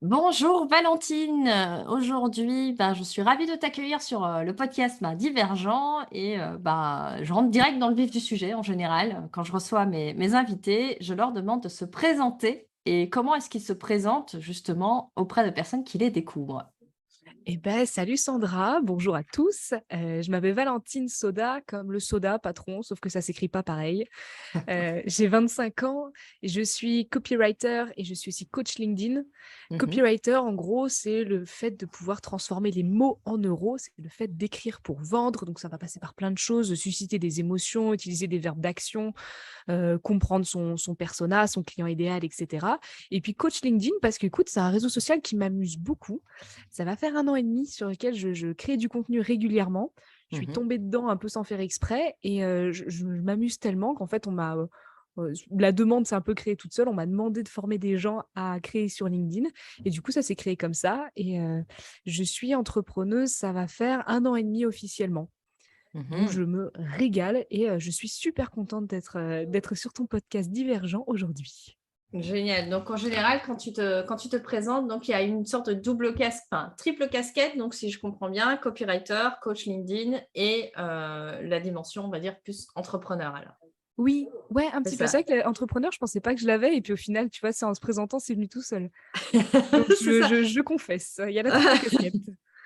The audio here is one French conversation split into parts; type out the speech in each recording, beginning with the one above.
Bonjour Valentine. Aujourd'hui, je suis ravie de t'accueillir sur le podcast Divergent et je rentre direct dans le vif du sujet en général. Quand je reçois mes invités, je leur demande de se présenter et comment est-ce qu'ils se présentent justement auprès de personnes qui les découvrent. Eh ben, salut Sandra, bonjour à tous. Je m'appelle Valentine Soda, comme le soda patron, sauf que ça s'écrit pas pareil. J'ai 25 ans et je suis copywriter et je suis aussi coach LinkedIn. Mhm. Copywriter, en gros, c'est le fait de pouvoir transformer les mots en euros, c'est le fait d'écrire pour vendre. Donc ça va passer par plein de choses, de susciter des émotions, utiliser des verbes d'action, comprendre son persona, son client idéal, et cetera. Et puis coach LinkedIn parce qu'écoute, c'est un réseau social qui m'amuse beaucoup. Ça va faire 1 an et demi sur lequel je crée du contenu régulièrement. Je suis Mhm. tombée dedans un peu sans faire exprès et je m'amuse tellement qu'en fait, la demande s'est un peu créée toute seule. On m'a demandé de former des gens à créer sur LinkedIn et du coup, ça s'est créé comme ça et je suis entrepreneuse, ça va faire 1 an et demi officiellement. Donc Mhm. je me régale et je suis super contente d'être sur ton podcast Divergent aujourd'hui. Génial. Donc en général, quand tu te présentes, donc il y a une sorte de triple casquette. Donc si je comprends bien, copywriter, coach LinkedIn et la dimension, on va dire, plus entrepreneur alors. Oui, ouais, un C'est petit peu. ça. C'est vrai que l'entrepreneur, je pensais pas que je l'avais et puis au final, tu vois, c'est en se présentant, c'est venu tout seul. Donc C'est ça. je confesse, il y a la triple casquette.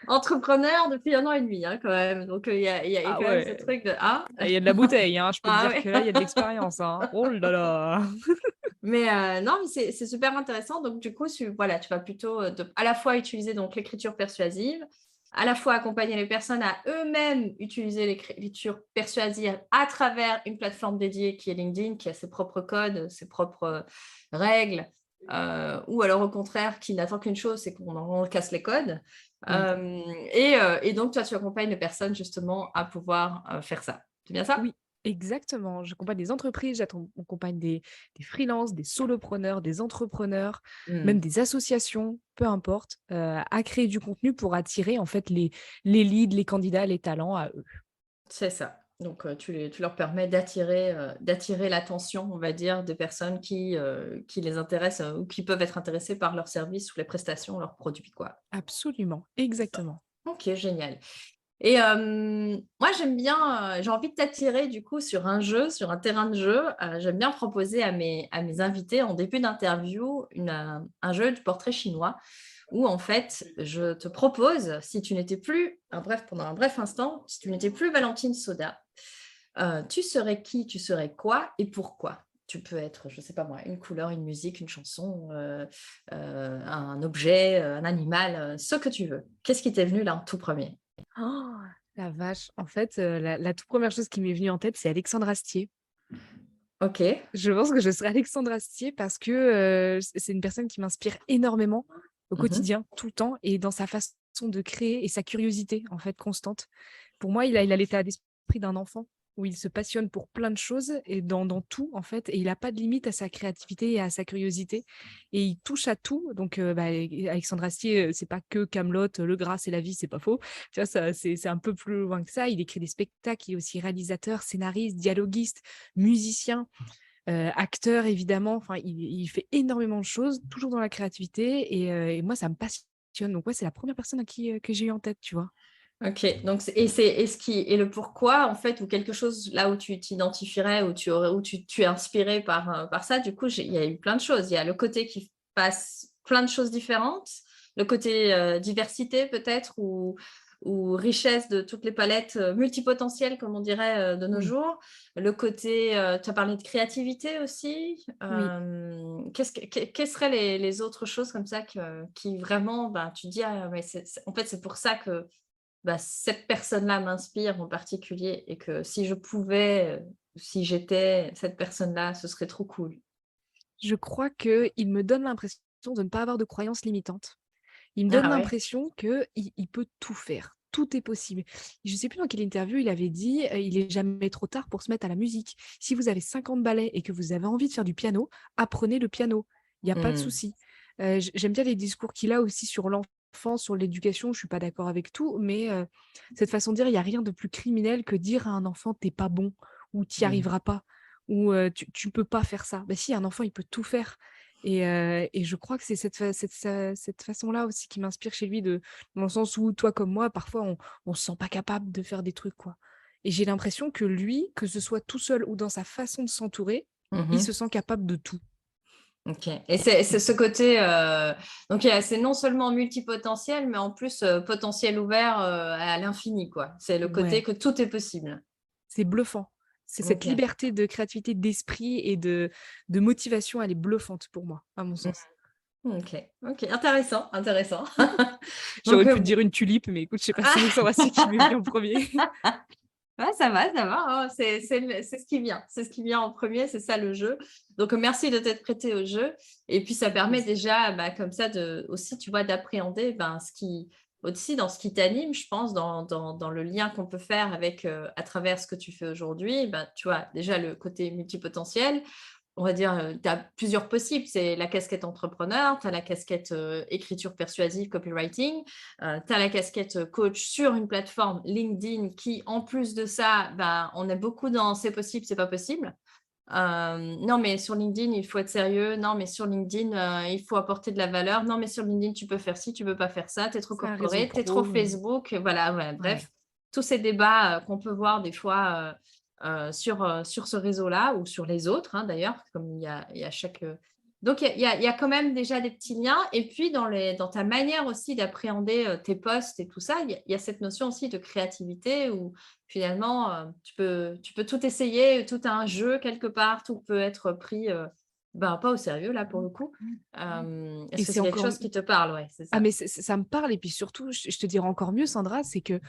Entrepreneur depuis 1 an et demi, hein, quand même. Donc il y a Ah quand même ce ouais, truc de ah. ah, il y a de la bouteille, hein, je peux te Ah dire ouais. que là, il y a de l'expérience, hein. Oh là là! Mais non, mais c'est super intéressant. Donc du coup, voilà, tu vas plutôt à la fois utiliser donc l'écriture persuasive, à la fois accompagner les personnes à eux-mêmes utiliser l'écriture persuasive à travers une plateforme dédiée qui est LinkedIn, qui a ses propres codes, ses propres règles, ou alors au contraire, qui n'attend qu'une chose, c'est qu'on en casse les codes. Oui. Et donc toi, tu accompagnes les personnes justement à pouvoir faire ça. C'est bien ça? Oui, exactement. J'accompagne des entreprises, j'accompagne des freelances, des solopreneurs, des entrepreneurs, même Mmh. des associations, peu importe, à créer du contenu pour attirer en fait les leads, les candidats, les talents à eux. C'est ça. Donc, tu leur permets d'attirer l'attention, on va dire, des personnes qui les intéressent, ou qui peuvent être intéressées par leurs services ou les prestations, leurs produits, quoi. Absolument, C'est ça. exactement. OK, génial. Et moi, j'aime bien, j'ai envie de t'attirer, du coup, sur un jeu, sur un terrain de jeu. J'aime bien proposer à mes invités, en début d'interview, un jeu du portrait chinois où, en fait, je te propose, si tu n'étais plus pendant un bref instant, si tu n'étais plus Valentine Soda, tu serais qui? Tu serais quoi et pourquoi? Tu peux être, je ne sais pas moi, une couleur, une musique, une chanson, un objet, un animal, ce que tu veux. Qu'est-ce qui t'est venu là en tout premier? Oh, la vache! En fait, la toute première chose qui m'est venue en tête, c'est Alexandre Astier. OK. Je pense que je serais Alexandre Astier parce que, c'est une personne qui m'inspire énormément au Mmh. quotidien, tout le temps et dans sa façon de créer et sa curiosité, en fait, constante. Pour moi, il a l'état d'esprit d'un enfant où il se passionne pour plein de choses et dans tout, en fait, et il a pas de limite à sa créativité et à sa curiosité et il touche à tout. Donc, Alexandre Astier, c'est pas que Camelot, Le Gras, c'est la vie, c'est pas faux. Tu vois? Ça, c'est un peu plus loin que ça. Il écrit des spectacles, il est aussi réalisateur, scénariste, dialoguiste, musicien. Acteur évidemment, enfin il fait énormément de choses, toujours dans la créativité et moi ça me passionne. Donc ouais, c'est la première personne à qui, que j'ai eu en tête, tu vois? OK, donc c'est le pourquoi en fait, ou quelque chose là où tu t'identifierais, où tu es inspiré par ça, du coup, il y a eu plein de choses. Il y a le côté qui passe plein de choses différentes, le côté, diversité peut-être, ou richesse de toutes les palettes, multipotentielles comme on dirait, de nos Oui, jours. Le côté, tu as parlé de créativité aussi. oui. Quelles seraient les autres choses comme ça qui vraiment, tu dis: «Ah mais en fait, c'est pour ça que cette personne-là m'inspire en particulier, et que si je pouvais, si j'étais cette personne-là, ce serait trop cool». Je crois qu'il me donne l'impression de ne pas avoir de croyances limitantes. Il me donne Ah ouais? l'impression qu'il peut tout faire. Tout est possible. Je sais plus dans quelle interview il avait dit, «Il est jamais trop tard pour se mettre à la musique. Si vous avez 50 ballets et que vous avez envie de faire du piano, apprenez le piano. Il y a pas de Mmh. souci». J'aime bien les discours qu'il a aussi sur l'enfant, sur l'éducation. Je suis pas d'accord avec tout, mais cette façon de dire, il y a rien de plus criminel que dire à un enfant: «Tu pas bon» ou «Tu y Mmh. arriveras pas» ou «Tu peux pas faire ça». Bah si, un enfant, il peut tout faire Et je crois que c'est cette façon-là aussi qui m'inspire chez lui, dans le sens où, toi comme moi, parfois, on se sent pas capable de faire des trucs, quoi. Et j'ai l'impression que lui, que ce soit tout seul ou dans sa façon de s'entourer, il se Mhm. sent capable de tout. Ok. Et c'est ce côté, donc c'est non seulement multipotentiel, mais en plus potentiel ouvert à l'infini, quoi. C'est le côté Ouais, que tout est possible. c'est bluffant. C'est cette Ok. liberté de créativité d'esprit et de motivation, elle est bluffante pour moi, à mon sens. Ok. Ok. Intéressant. Intéressant. Donc, J'aurais pu te dire une tulipe, mais écoute, je sais pas si c'est qui m'est venu en premier. ouais, ça va, ça va, hein. C'est ce qui vient. C'est ce qui vient en premier, c'est ça le jeu. Donc, merci de t'être prêté au jeu. Et puis, ça permet déjà, bah, comme ça, aussi, tu vois, d'appréhender ben, aussi dans ce qui t'anime, je pense, dans le lien qu'on peut faire avec, à travers ce que tu fais aujourd'hui. Ben, tu vois, déjà le côté multipotentiel, on va dire, tu as plusieurs possibles. C'est la casquette entrepreneur, tu as la casquette écriture persuasive, copywriting, tu as la casquette coach sur une plateforme LinkedIn qui, en plus de ça, ben, on est beaucoup dans c'est possible, c'est pas possible. Non, mais sur LinkedIn, il faut être sérieux. Non, mais sur LinkedIn, il faut apporter de la valeur. Non, mais sur LinkedIn, tu peux faire ci, tu peux pas faire ça. Tu es trop C'est un réseau corporate, tu es trop pro, Facebook. Voilà, ouais, ouais. bref, tous ces débats qu'on peut voir des fois sur ce réseau-là ou sur les autres, hein, d'ailleurs, comme il y a chaque. Donc, il y a quand même déjà des petits liens. Et puis, dans ta manière aussi d'appréhender tes posts et tout ça, il y a cette notion aussi de créativité où finalement, tu peux tout essayer, tout a un jeu quelque part, tout peut être pris, ben, pas au sérieux là pour le coup. Et Est-ce que c'est c'est quelque encore chose qui te parle? Ouais, c'est ah ça. mais ça me parle et puis surtout, je te dirais encore mieux Sandra, c'est que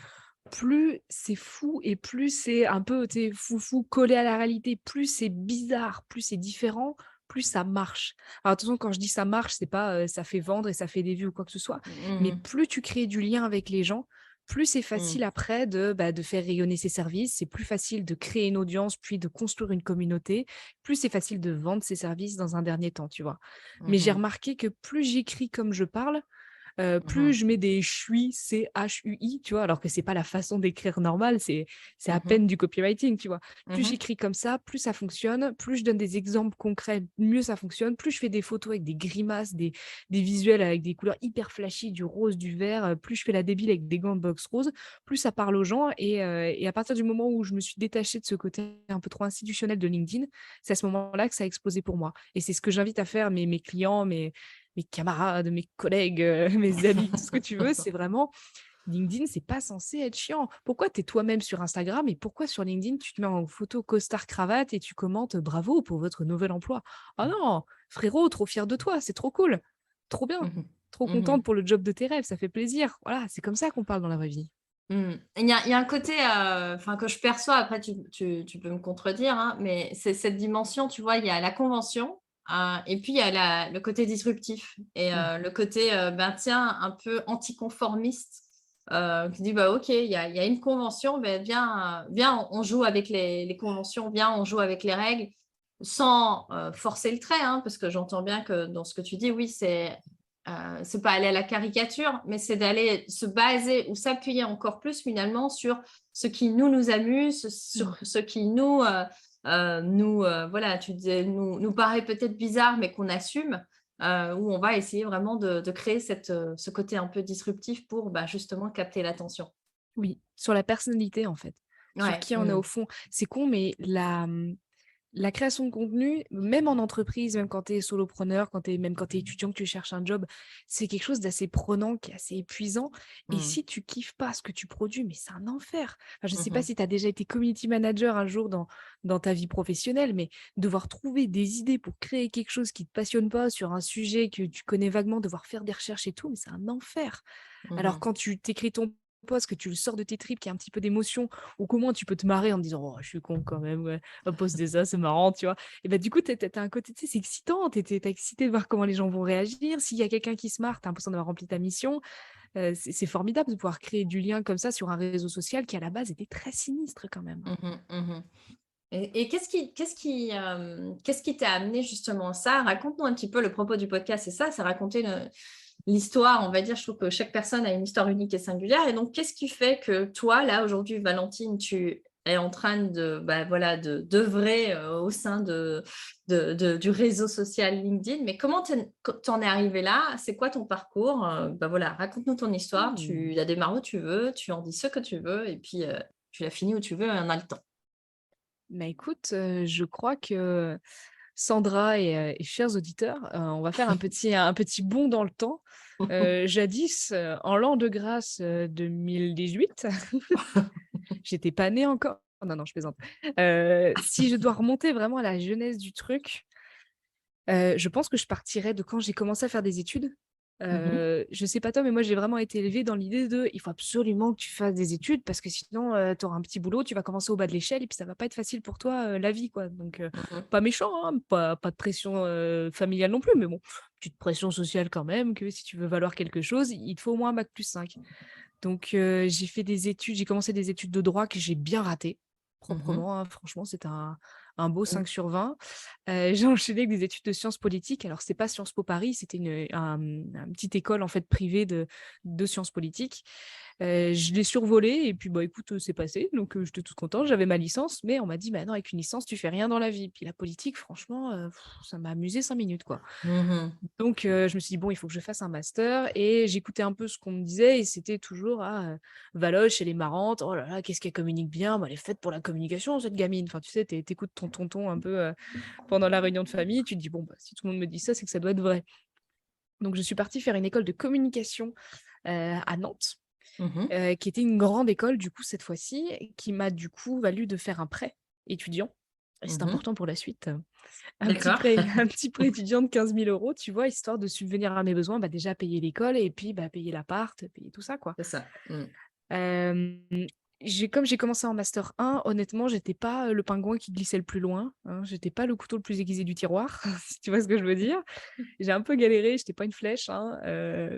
plus c'est fou et plus c'est un peu, tu sais, foufou, collé à la réalité, plus c'est bizarre, plus c'est différent, plus ça marche. Alors attention, quand je dis ça marche, c'est pas, ça fait vendre et ça fait des vues ou quoi que ce soit, mais Mmh. plus tu crées du lien avec les gens, plus c'est Mmh. facile après de faire rayonner ses services, c'est plus facile de créer une audience, puis de construire une communauté, plus c'est facile de vendre ses services dans un dernier temps, tu vois? Mais j'ai Mmh. remarqué que plus j'écris comme je parle, plus Mmh. je mets des chui, CHUI, tu vois? Alors que c'est pas la façon d'écrire normale, c'est à Mmh. peine du copywriting, tu vois? Plus Mmh. j'écris comme ça, plus ça fonctionne, plus je donne des exemples concrets, mieux ça fonctionne, plus je fais des photos avec des grimaces, des visuels avec des couleurs hyper flashy, du rose, du vert, plus je fais la débile avec des gants de boxe rose, plus ça parle aux gens et à partir du moment où je me suis détachée de ce côté un peu trop institutionnel de LinkedIn, c'est à ce moment-là que ça a explosé pour moi et c'est ce que j'invite à faire mes clients, mes camarades, mes collègues, mes amis, tout ce que tu veux, c'est vraiment LinkedIn, c'est pas censé être chiant. Pourquoi tu es toi-même sur Instagram et pourquoi sur LinkedIn, tu te mets en photo costard cravate et tu commentes «Bravo pour votre nouvel emploi». Ah non, frérot, trop fier de toi, c'est trop cool, trop bien, Mmh. trop Mmh. contente pour le job de tes rêves, ça fait plaisir. Voilà, c'est comme ça qu'on parle dans la vraie vie. Mmh. Il y a un côté, enfin que je perçois, après tu peux me contredire, hein, mais c'est cette dimension, tu vois, il y a la convention, et puis il y a le côté disruptif et Mmh. le côté, ben, tiens, un peu anticonformiste, qui dit: «Bah, OK, il y a une convention, beh, viens, on joue avec les conventions, viens, on joue avec les règles», sans, forcer le trait, hein, parce que j'entends bien que dans ce que tu dis, oui, c'est pas aller à la caricature, mais c'est d'aller se baser ou s'appuyer encore plus finalement sur ce qui nous amuse, Mmh. sur ce qui voilà, tu disais, nous paraît peut-être bizarre, mais qu'on assume, où on va essayer vraiment de créer ce côté un peu disruptif pour, bah, justement capter l'attention. Oui, sur la personnalité, en fait, sur Ouais. qui on est au Mmh. fond. C'est con, mais la création de contenu, même en entreprise, même quand tu es solopreneur, même quand tu es étudiant, que tu cherches un job, c'est quelque chose d'assez prenant, qui est assez épuisant. Et Mmh. si tu kiffes pas ce que tu produis, mais c'est un enfer. Enfin, je ne sais pas Mmh. si tu as déjà été community manager un jour dans ta vie professionnelle, mais devoir trouver des idées pour créer quelque chose qui ne te passionne pas sur un sujet que tu connais vaguement, devoir faire des recherches et tout, mais c'est un enfer. Alors Mmh. quand tu t'écris ton post, que tu le sors de tes tripes, qu'il y a un petit peu d'émotion ou qu'au moins tu peux te marrer en te disant: «Oh, je suis con quand même, ouais, on va poster ça, c'est marrant», tu vois? Et bah, du coup, tu un côté, tu sais, c'est excitant, tu excité de voir comment les gens vont réagir. S'il y a quelqu'un qui se marre, tu as l'impression d'avoir rempli ta mission. C'est formidable de pouvoir créer du lien comme ça sur un réseau social qui, à la base, était très sinistre quand même. Mmh. Mmh. Et qu'est-ce qui t'a amené justement à ça? Raconte-nous un petit peu le propos du podcast, c'est raconter l'histoire, on va dire. Je trouve que chaque personne a une histoire unique et singulière. Et donc, qu'est-ce qui fait que toi, là, aujourd'hui, Valentine, est en train voilà, d'œuvrer au sein du réseau social LinkedIn. Mais comment t'en es arrivé là? C'est quoi ton parcours? Voilà, raconte-nous ton histoire. Mmh. Tu la démarres où tu veux, tu en dis ce que tu veux et puis tu la finis où tu veux et on a le temps. Bah, écoute, je crois que Sandra et chers auditeurs, on va faire un petit bond dans le temps. Jadis, en l'an de grâce, 2018, j'étais pas née encore. Non, non, je plaisante. Si je dois remonter vraiment à la genèse du truc, je pense que je partirais de quand j'ai commencé à faire des études. Mmh. Je sais pas toi, mais moi j'ai vraiment été élevée dans l'idée de: «Il faut absolument que tu fasses des études parce que sinon, tu auras un petit boulot, tu vas commencer au bas de l'échelle et puis ça va pas être facile pour toi, la vie, quoi». Donc Mmh. pas méchant, hein, pas de pression, familiale non plus, mais bon, petite pression sociale quand même que si tu veux valoir quelque chose, il te faut au moins un bac+5. Donc j'ai commencé des études de droit que j'ai bien ratées, Mmh. proprement, hein. Franchement, c'était un beau Mmh. 5/20. J'ai enchaîné avec des études de sciences politiques. Alors c'est pas Sciences Po Paris, c'était une petite école en fait privée de sciences politiques. Je l'ai survolée et puis, bah, écoute, c'est passé donc j'étais toute contente. J'avais ma licence, mais on m'a dit: «Bah non, avec une licence, tu fais rien dans la vie». Puis la politique, franchement, ça m'a amusé 5 minutes, quoi. Mmh. Donc je me suis dit: «Bon, il faut que je fasse un master» et j'écoutais un peu ce qu'on me disait et c'était toujours: «Ah, Valoche, elle est marrante. Oh là là, qu'est-ce qu'elle communique bien. Bah, elle est faite pour la communication cette gamine». Enfin, tu sais, tu écoutes ton tonton un peu, pendant la réunion de famille, tu te dis: «Bon, bah, si tout le monde me dit ça, c'est que ça doit être vrai». Donc je suis partie faire une école de communication, à Nantes, Mmh. qui était une grande école du coup cette fois-ci, qui m'a du coup valu de faire un prêt étudiant et c'est Mmh. important pour la suite. Un petit D'accord. prêt un petit prêt étudiant de 15 000 €, tu vois? Histoire de subvenir à mes besoins, bah, déjà payer l'école et puis, bah, payer l'appart, payer tout ça, quoi. C'est ça. Mmh. Hem, comme j'ai commencé en master 1, honnêtement, j'étais pas, le pingouin qui glissait le plus loin, hein. J'étais pas le couteau le plus aiguisé du tiroir, si tu vois ce que je veux dire? J'ai un peu galéré, j'étais pas une flèche, hein,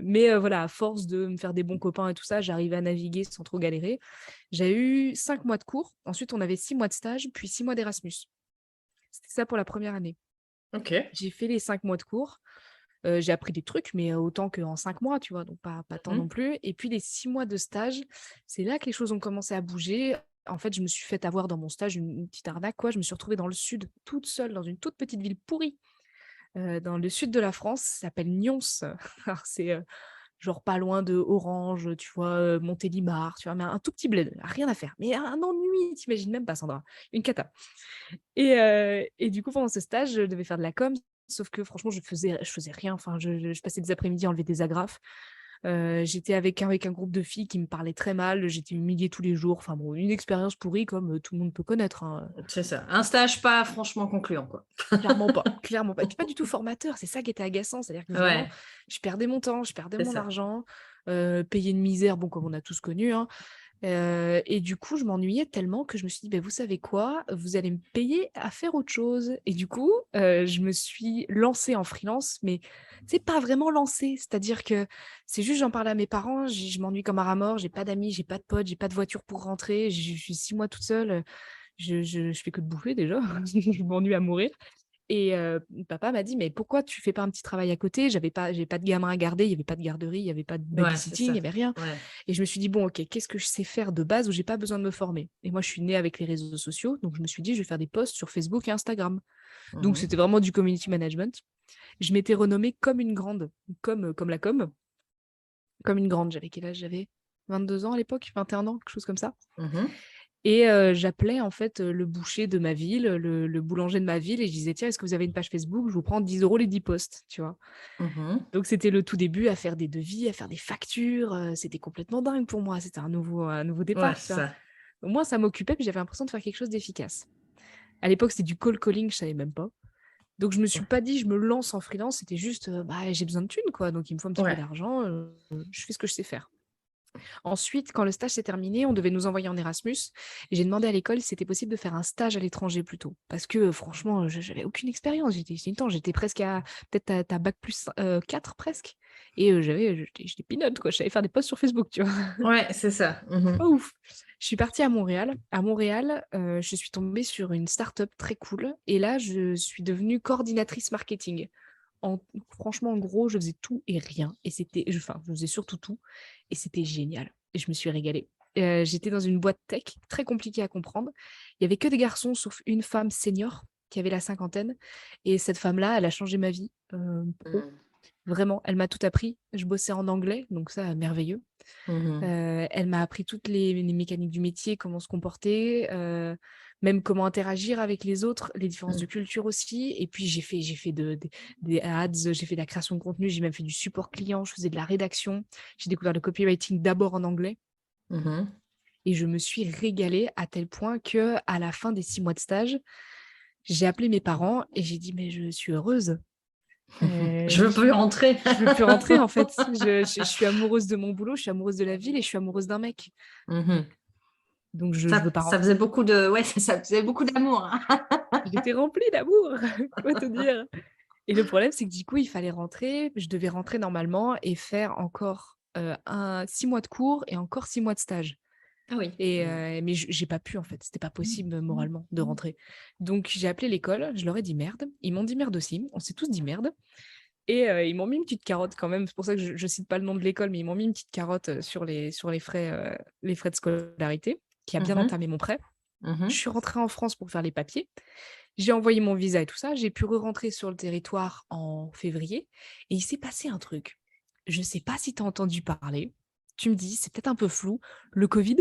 mais voilà, à force de me faire des bons copains et tout ça, j'arrivais à naviguer sans trop galérer. J'ai eu 5 mois de cours, ensuite on avait 6 mois de stage, puis 6 mois d'Erasmus. C'était ça pour la première année. OK. J'ai fait les 5 mois de cours, j'ai appris des trucs, mais autant qu'en 5 mois, tu vois? Donc pas tant non Mmh. plus et puis les 6 mois de stage, c'est là que les choses ont commencé à bouger. En fait, je me suis fait avoir dans mon stage, une petite arnaque, quoi. Je me suis retrouvée dans le sud, toute seule, dans une toute petite ville pourrie, dans le sud de la France, ça s'appelle Nyons. Alors c'est, genre pas loin de Orange, tu vois? Montélimar, tu vois? Mais un tout petit bled, rien à faire, mais un ennui, tu imagines même pas, Sandra, une cata. Et du coup, pendant ce stage, je devais faire de la com, sauf que franchement, je faisais rien. Enfin, je passais des après-midi à enlever des agrafes. J'étais avec un groupe de filles qui me parlaient très mal, j'étais humiliée tous les jours. Enfin bon, une expérience pourrie comme, tout le monde peut connaître, hein, C'est ça. Un stage pas franchement concluant, quoi. clairement pas, clairement pas. Et puis pas du tout formateur, c'est ça qui était agaçant. C'est-à-dire que vraiment, Ouais, je perdais mon temps, je perdais c'est mon ça. argent, payer une misère, bon, comme on a tous connu, hein. Et du coup, je m'ennuyais tellement que je me suis dit: «Beh, vous savez quoi? Vous allez me payer à faire autre chose» et du coup, je me suis lancée en freelance, mais c'est pas vraiment lancée. C'est-à-dire que c'est juste j'en parlais à mes parents, je m'ennuie comme un rat mort, j'ai pas d'amis, j'ai pas de potes, j'ai pas de voiture pour rentrer, je suis 6 mois toute seule, je fais que de bouffer déjà, je m'ennuie à mourir. Et papa m'a dit: «Mais pourquoi tu fais pas un petit travail à côté?» J'avais pas de gamin à garder, il y avait pas de garderie, il y avait pas de Ouais, c'est babysitting, il y ça. avait rien Ouais. et je me suis dit: «Bon, OK, qu'est-ce que je sais faire de base où j'ai pas besoin de me former?» Et moi, je suis née avec les réseaux sociaux, donc je me suis dit: «Je vais faire des posts sur Facebook et Instagram». Donc Mmh. c'était vraiment du community management. Je m'étais renommée comme une grande, comme la com, comme une grande. J'avais quel âge? J'avais 22 ans à l'époque, 21 ans, quelque chose comme ça. Mmh. Et j'appelais en fait, le boucher de ma ville, le boulanger de ma ville et je disais: «Tiens, est-ce que vous avez une page Facebook? Je vous prends 10 € les 10 posts», tu vois? Mmh. Donc c'était le tout début à faire des devis, à faire des factures, c'était complètement dingue pour moi, c'était un nouveau Ouais, départ, tu c'est vois? ça. Au moins ça m'occupait, puis j'avais l'impression de faire quelque chose d'efficace. À l'époque, c'était du cold calling, je savais même pas. Donc je me suis pas dit: «Je me lance en freelance», c'était juste, bah, j'ai besoin de thunes quoi, donc il me faut un petit peu Ouais. d'argent, je fais ce que je sais faire. Ensuite, quand le stage s'est terminé, on devait nous envoyer en Erasmus et j'ai demandé à l'école si c'était possible de faire un stage à l'étranger plutôt. Parce que, franchement, j'avais aucune expérience. J'étais presque à peut-être à bac+4 presque et j'étais peanuts quoi, je savais faire des posts sur Facebook, tu vois? Ouais, c'est ça. Mmh. Pas ouf. Je suis partie à Montréal. À Montréal, je suis tombée sur une start-up très cool et là, je suis devenue coordinatrice marketing. En Franchement, en gros, je faisais tout et rien et je faisais surtout tout et c'était génial et je me suis régalée. J'étais dans une boîte tech, très compliquée à comprendre. Il y avait que des garçons, sauf une femme senior qui avait la cinquantaine. Et cette femme-là, elle a changé ma vie pro. Mmh. Vraiment, elle m'a tout appris. Je bossais en anglais, donc ça, merveilleux. Mmh. Elle m'a appris toutes les mécaniques du métier, comment se comporter, même comment interagir avec les autres, les différences de Mmh. culture aussi. Et puis j'ai fait des ads, j'ai fait de la création de contenu, j'ai même fait du support client, je faisais de la rédaction. J'ai découvert le copywriting d'abord en anglais Mmh. et je me suis régalée à tel point que à la fin des 6 mois de stage, j'ai appelé mes parents et j'ai dit: «Mais je suis heureuse». Je veux plus rentrer. Je veux plus rentrer en fait. Je suis amoureuse de mon boulot, je suis amoureuse de la ville et je suis amoureuse d'un mec. Mmh. Donc je veux Ça pas ça rentrer. faisait beaucoup de ouais, ça faisait beaucoup d'amour, hein. J'étais remplie d'amour, quoi te dire? Et le problème, c'est que du coup, il fallait rentrer. Je devais rentrer normalement et faire encore, un 6 mois de cours et encore 6 mois de stage. Ah oui. Et Mmh. mais j'ai pas pu en fait, c'était pas possible, moralement de rentrer. Donc j'ai appelé l'école, je leur ai dit: «Merde». Ils m'ont dit: «Merde» aussi, on s'est tous dit: «Merde». Et ils m'ont mis une petite carotte quand même. C'est pour ça que je cite pas le nom de l'école, mais ils m'ont mis une petite carotte, les frais de scolarité, qui a bien Mmh. entamé mon prêt. Je Mmh. suis rentrée en France pour faire les papiers. J'ai envoyé mon visa et tout ça. J'ai pu re-rentrer sur le territoire en février et il s'est passé un truc. Je sais pas si tu as entendu parler. Tu me dis, c'est peut-être un peu flou. Le covid,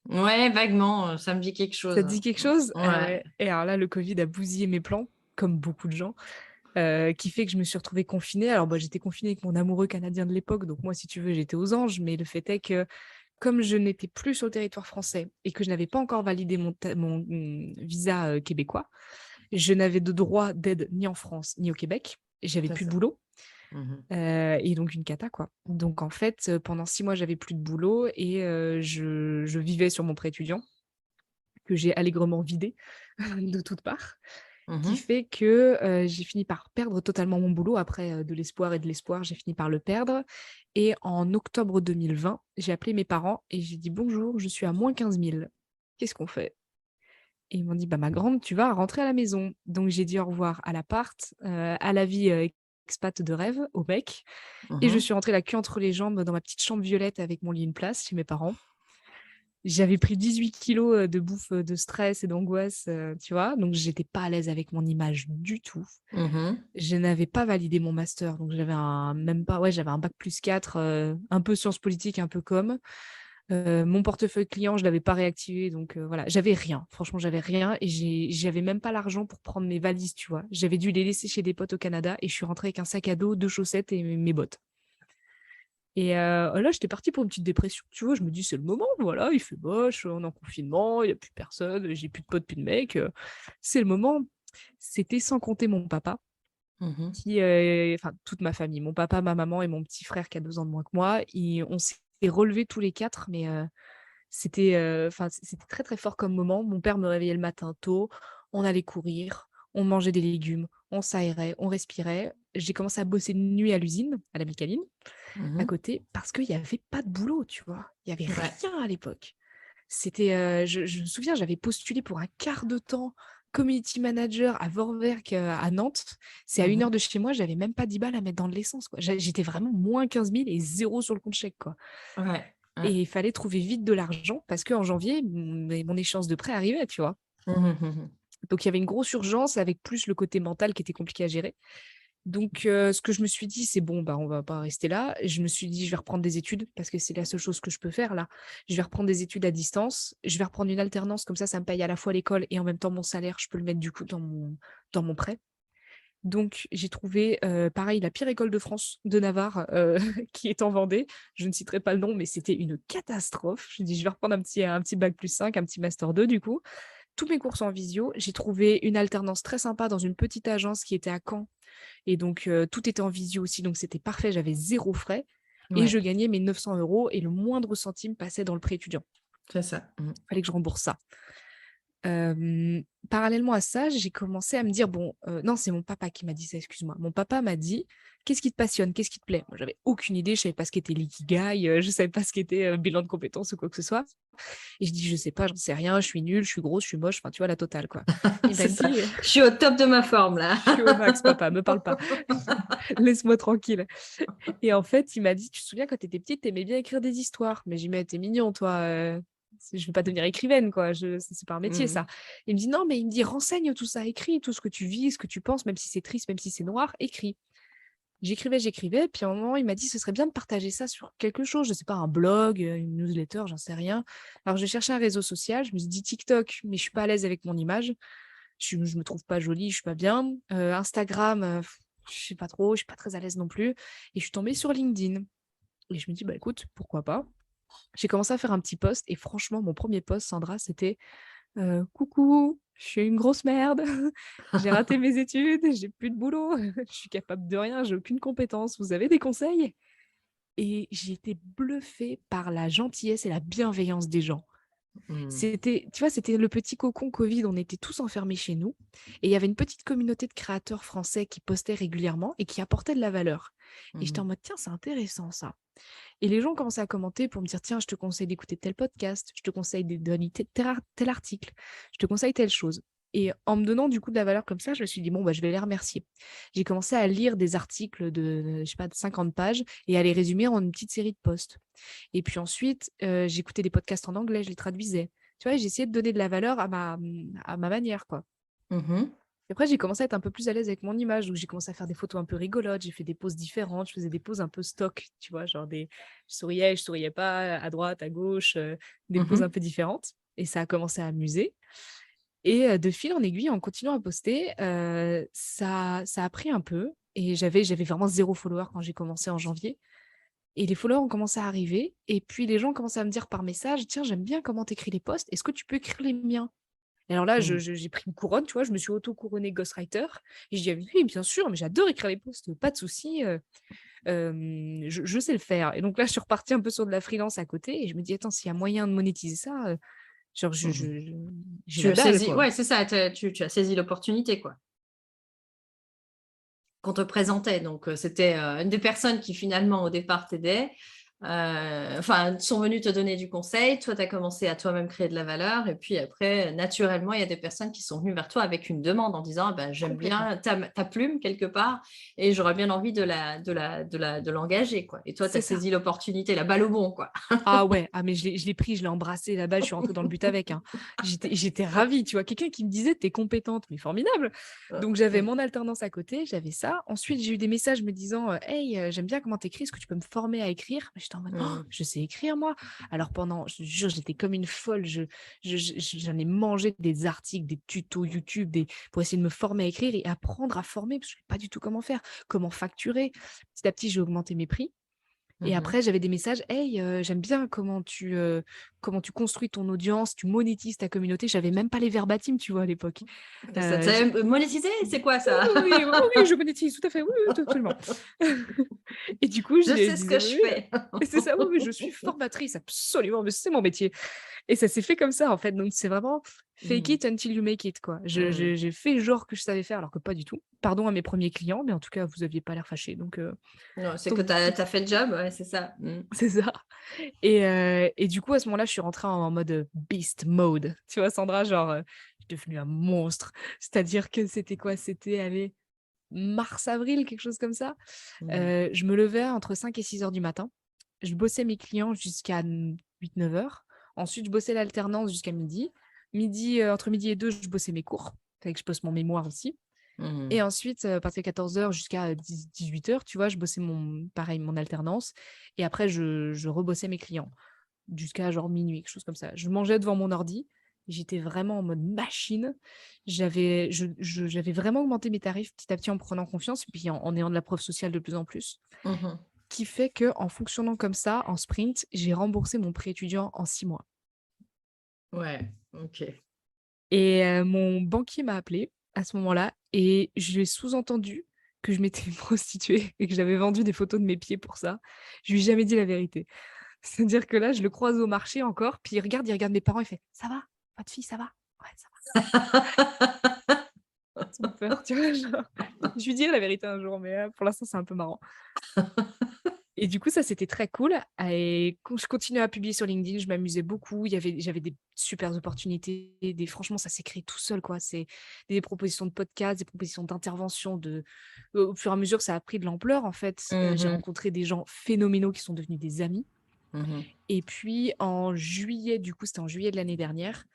Ouais, vaguement, ça me dit quelque ça chose. te dit quelque chose? Ah Ouais. ouais. Et alors là, le covid a bousillé mes plans, comme beaucoup de gens. Qui fait que je me suis retrouvée confinée. Alors, bah, j'étais confinée avec mon amoureux canadien de l'époque, donc moi, si tu veux, j'étais aux anges, mais le fait est que comme je n'étais plus sur le territoire français et que je n'avais pas encore validé mon visa, québécois, je n'avais de droit d'aide ni en France ni au Québec et j'avais C'est plus de ça. boulot, Mmh. et donc une cata, quoi. Donc en fait, pendant 6 mois, j'avais plus de boulot et je vivais sur mon prêt étudiant que j'ai allègrement vidé de toutes parts. Qui Mmh. fait que, j'ai fini par perdre totalement mon boulot après, de l'espoir et de l'espoir, j'ai fini par le perdre et en octobre 2020, j'ai appelé mes parents et j'ai dit: «Bonjour, je suis à -15 000. Qu'est-ce qu'on fait?» Et ils m'ont dit: «Bah, ma grande, tu vas rentrer à la maison». Donc j'ai dit au revoir à l'appart, à la vie, expat de rêve, au mec et je Mmh. suis rentrée la queue entre les jambes dans ma petite chambre violette avec mon lit une place chez mes parents. J'avais pris 18 kilos, de bouffe, de stress et d'angoisse, tu vois? Donc j'étais pas à l'aise avec mon image du tout. Mmh. Je n'avais pas validé mon master, donc j'avais un même pas ouais, j'avais un bac+4, un peu sciences politiques, un peu com. Mon portefeuille client, je l'avais pas réactivé, donc voilà, j'avais rien. Franchement, j'avais rien et j'avais même pas l'argent pour prendre mes valises, tu vois? J'avais dû les laisser chez des potes au Canada et je suis rentrée avec un sac à dos, 2 chaussettes et mes bottes. Et là, j'étais partie pour une petite dépression, tu vois? Je me dis: «C'est le moment, voilà, il fait moche, on est en confinement, il y a plus personne, j'ai plus de potes, plus de mecs, c'est le moment». C'était sans compter mon papa Mmh. qui, enfin toute ma famille, mon papa, ma maman et mon petit frère qui a 2 ans de moins que moi, on s'est relevés tous les 4, mais c'était, enfin c'était très, très fort comme moment. Mon père me réveillait le matin tôt, on allait courir, on mangeait des légumes, on s'aérait, on respirait. J'ai commencé à bosser de nuit à l'usine, à la Micaline, à Mmh. côté, parce qu'il y avait pas de boulot, tu vois? Il y avait Ouais. rien à l'époque. C'était, je me souviens, j'avais postulé pour un quart de temps community manager à Vorwerk, à Nantes. C'est à 1 heure Mmh. de chez moi, j'avais même pas 10 balles à mettre dans de l'essence, quoi. J'étais vraiment -15 000 et zéro sur le compte chèque, quoi. Ouais. Ouais. Et il fallait trouver vite de l'argent parce qu'en janvier, mon échéance de prêt arrivait, tu vois? Mmh mh. Donc il y avait une grosse urgence avec plus le côté mental qui était compliqué à gérer. Donc ce que je me suis dit, c'est: «Bon, bah, on va pas rester là». Je me suis dit: «Je vais reprendre des études parce que c'est la seule chose que je peux faire là. Je vais reprendre des études à distance, je vais reprendre une alternance comme ça me paye à la fois l'école et en même temps mon salaire, je peux le mettre du coup dans mon prêt». Donc j'ai trouvé, pareil, la pire école de France, de Navarre, qui est en Vendée. Je ne citerai pas le nom, mais c'était une catastrophe. Je me dis: «Je vais reprendre un petit bac+5, un petit master 2 du coup». Tous mes cours sont en visio. J'ai trouvé une alternance très sympa dans une petite agence qui était à Caen et donc tout était en visio aussi, donc c'était parfait, j'avais zéro frais et je Ouais, gagnais mes 900 € et le moindre centime passait dans le prêt étudiant. c'est ça. Mmh. Fallait que je rembourse ça. Parallèlement à ça, j'ai commencé à me dire: «Bon», non, c'est mon papa qui m'a dit ça, excuse-moi. Mon papa m'a dit: «Qu'est-ce qui te passionne? Qu'est-ce qui te plaît?» Moi, j'avais aucune idée, je savais pas ce qu'était l'ikigai, je savais pas ce qu'était, bilan de compétences ou quoi que ce soit et je dis: «Je sais pas, j'en sais rien, je suis nulle, je suis grosse, je suis moche», enfin, tu vois, la totale, quoi. Il m'a C'est ça. dit: Je suis au top de ma forme là. «Je suis au max papa, me parle pas, laisse-moi tranquille» et en fait, il m'a dit: «Tu te souviens quand tu étais petite, tu aimais bien écrire des histoires?» Mais j'ai dit: «Mais tu mignon toi, je vais pas devenir écrivaine quoi, c'est pas un métier Mmh. ça». Il me dit: «Non, mais» il me dit: «Renseigne tout ça, écris tout ce que tu vis, ce que tu penses, même si c'est triste, même si c'est noir, écris». J'écrivais, puis à un moment, il m'a dit: «Ce serait bien de partager ça sur quelque chose», je sais pas, un blog, une newsletter, j'en sais rien. Alors j'ai cherché un réseau social, je me suis dit: «TikTok», mais je suis pas à l'aise avec mon image. Je me trouve pas jolie, je suis pas bien. Instagram, je sais pas trop, je suis pas très à l'aise non plus et je suis tombée sur LinkedIn et je me dis: «Bah, écoute, pourquoi pas?» J'ai commencé à faire un petit post et franchement, mon premier post, Sandra, c'était, «Coucou, je suis une grosse merde, j'ai raté mes études, j'ai plus de boulot, je suis capable de rien, j'ai aucune compétence, vous avez des conseils?» Et j'ai été bluffée par la gentillesse et la bienveillance des gens. Mmh. C'était tu vois, c'était le petit cocon covid, on était tous enfermés chez nous et il y avait une petite communauté de créateurs français qui postaient régulièrement et qui apportaient de la valeur et j'étais en Mmh. mode: «Tiens, c'est intéressant ça». Et les gens commençaient à commenter pour me dire: «Tiens, je te conseille d'écouter tel podcast, je te conseille de lire tel article, je te conseille telle chose» et en me donnant du coup de la valeur comme ça, je me suis dit: «Bon, bah, je vais les remercier». J'ai commencé à lire des articles de, je sais pas, de 50 pages et à les résumer en une petite série de posts et puis ensuite, j'écoutais des podcasts en anglais, je les traduisais. Tu vois? J'essayais de donner de la valeur à ma manière, quoi. Mmh. Et après, j'ai commencé à être un peu plus à l'aise avec mon image, donc j'ai commencé à faire des photos un peu rigolotes, j'ai fait des poses différentes, je faisais des poses un peu stock, tu vois? Genre je souriais pas, à droite, à gauche, des poses un Mmh. peu différentes et ça a commencé à amuser et de fil en aiguille, en continuant à poster, ça a pris un peu et j'avais vraiment zéro follower quand j'ai commencé en janvier et les followers ont commencé à arriver et puis les gens commençaient à me dire par message: «Tiens, j'aime bien comment tu écris les posts, est-ce que tu peux écrire les miens?» Et alors là, Mmh. j'ai pris une couronne, tu vois? Je me suis auto-couronnée ghostwriter et je dis: «Ah oui, bien sûr, mais j'adore écrire les posts, pas de souci, je sais le faire» et donc là, je suis repartie un peu sur de la freelance à côté et je me dis: «Attends, s'il y a moyen de monétiser ça, genre Mmh. j'ai Tu la as dalle, saisi, quoi». ouais, c'est ça, tu as saisi l'opportunité, quoi, qu'on te présentait. Donc, c'était, une des personnes qui finalement au départ t'aidait, enfin sont venues te donner du conseil. Toi, tu as commencé à toi-même créer de la valeur et puis après, naturellement, il y a des personnes qui sont venues vers toi avec une demande en disant: «Ah ben, j'aime Complètement. bien ta plume quelque part et j'aurais bien envie de l'engager, quoi» et toi, tu as C'est ça. saisi l'opportunité, la balle au bond, quoi. Ah ouais, ah mais je l'ai pris, je l'ai embrassé là-bas, je suis rentrée dans le but avec, hein. J'étais ravie, tu vois? Quelqu'un qui me disait: «Tu es compétente», mais formidable! Donc j'avais Mmh. mon alternance à côté, j'avais ça. Ensuite, j'ai eu des messages me disant, «Hey, j'aime bien comment tu écris, est-ce que tu peux me former à écrire?» J'étais en mode: «Oh, Mmh. je sais écrire moi!» Alors pendant je te jure, j'étais comme une folle, j'en ai mangé des articles, des tutos YouTube, des pour essayer de me former à écrire et apprendre à former parce que je savais pas du tout comment faire, comment facturer. Petit à petit, j'ai augmenté mes prix. Et Mmh. après, j'avais des messages: «Hey, j'aime bien comment tu construis ton audience, tu monétises ta communauté». J'avais même pas les verbatim, tu vois, à l'époque. Tu as Je monétisé? C'est quoi Oui, ça? oui, oui, oui, oui, je monétise, tout à fait, oui, oui, absolument. Et du coup, Je je sais ce disais: que je «Oui, fais. et c'est ça, oui, oui, je suis formatrice, absolument, mais c'est mon métier». Et ça s'est fait comme ça, en fait, donc c'est vraiment fake Mmh. it until you make it, quoi. Mmh. J'ai fait genre que je savais faire alors que pas du tout. Pardon à mes premiers clients, mais en tout cas, vous aviez pas l'air fâchés, Non, c'est que donc tu as fait le job, ouais, c'est ça. Mmh. c'est ça. Et du coup, à ce moment-là, je suis rentrée en mode, beast mode. Tu vois, Sandra? Genre, je suis devenue un monstre. C'est-à-dire que c'était quoi? C'était, allez, mars-avril, quelque chose comme ça. Mmh. Je me levais entre 5 et 6 heures du matin. Je bossais mes clients jusqu'à 8-9 heures. Ensuite, je bossais l'alternance jusqu'à midi. Entre midi et 2, je bossais mes cours. Fallait que je bosse mon mémoire aussi. Mmh. Et ensuite, à partir de 14 heures jusqu'à 18 heures, tu vois, je bossais mon alternance et après je rebossais mes clients jusqu'à genre minuit, quelque chose comme ça. Je mangeais devant mon ordi, j'étais vraiment en mode machine. J'avais vraiment augmenté mes tarifs petit à petit en prenant confiance et puis en ayant de la preuve sociale de plus en plus, Mmh. qui fait que en fonctionnant comme ça, en sprint, j'ai remboursé mon prêt étudiant en 6 mois. Ouais, OK. Et mon banquier m'a appelée à ce moment-là et je lui ai sous-entendu que je m'étais prostituée et que j'avais vendu des photos de mes pieds pour ça. Je lui ai jamais dit la vérité. C'est-à-dire que là, je le croise au marché encore, puis il regarde mes parents, il fait: «Ça va? Votre fille, ça va?» ouais, ça va, sans peur, tu vois? Genre, je lui dirai la vérité un jour, mais pour l'instant, c'est un peu marrant. Et du coup, ça, c'était très cool et je continuais à publier sur LinkedIn, je m'amusais beaucoup. J'avais des super opportunités, franchement, ça s'est créé tout seul, quoi. C'est des propositions de podcasts, des propositions d'intervention au fur et à mesure que ça a pris de l'ampleur, en fait, j'ai Mmh. rencontré des gens phénoménaux qui sont devenus des amis. Mmh. Et puis en juillet, du coup, c'était en juillet de l'année dernière,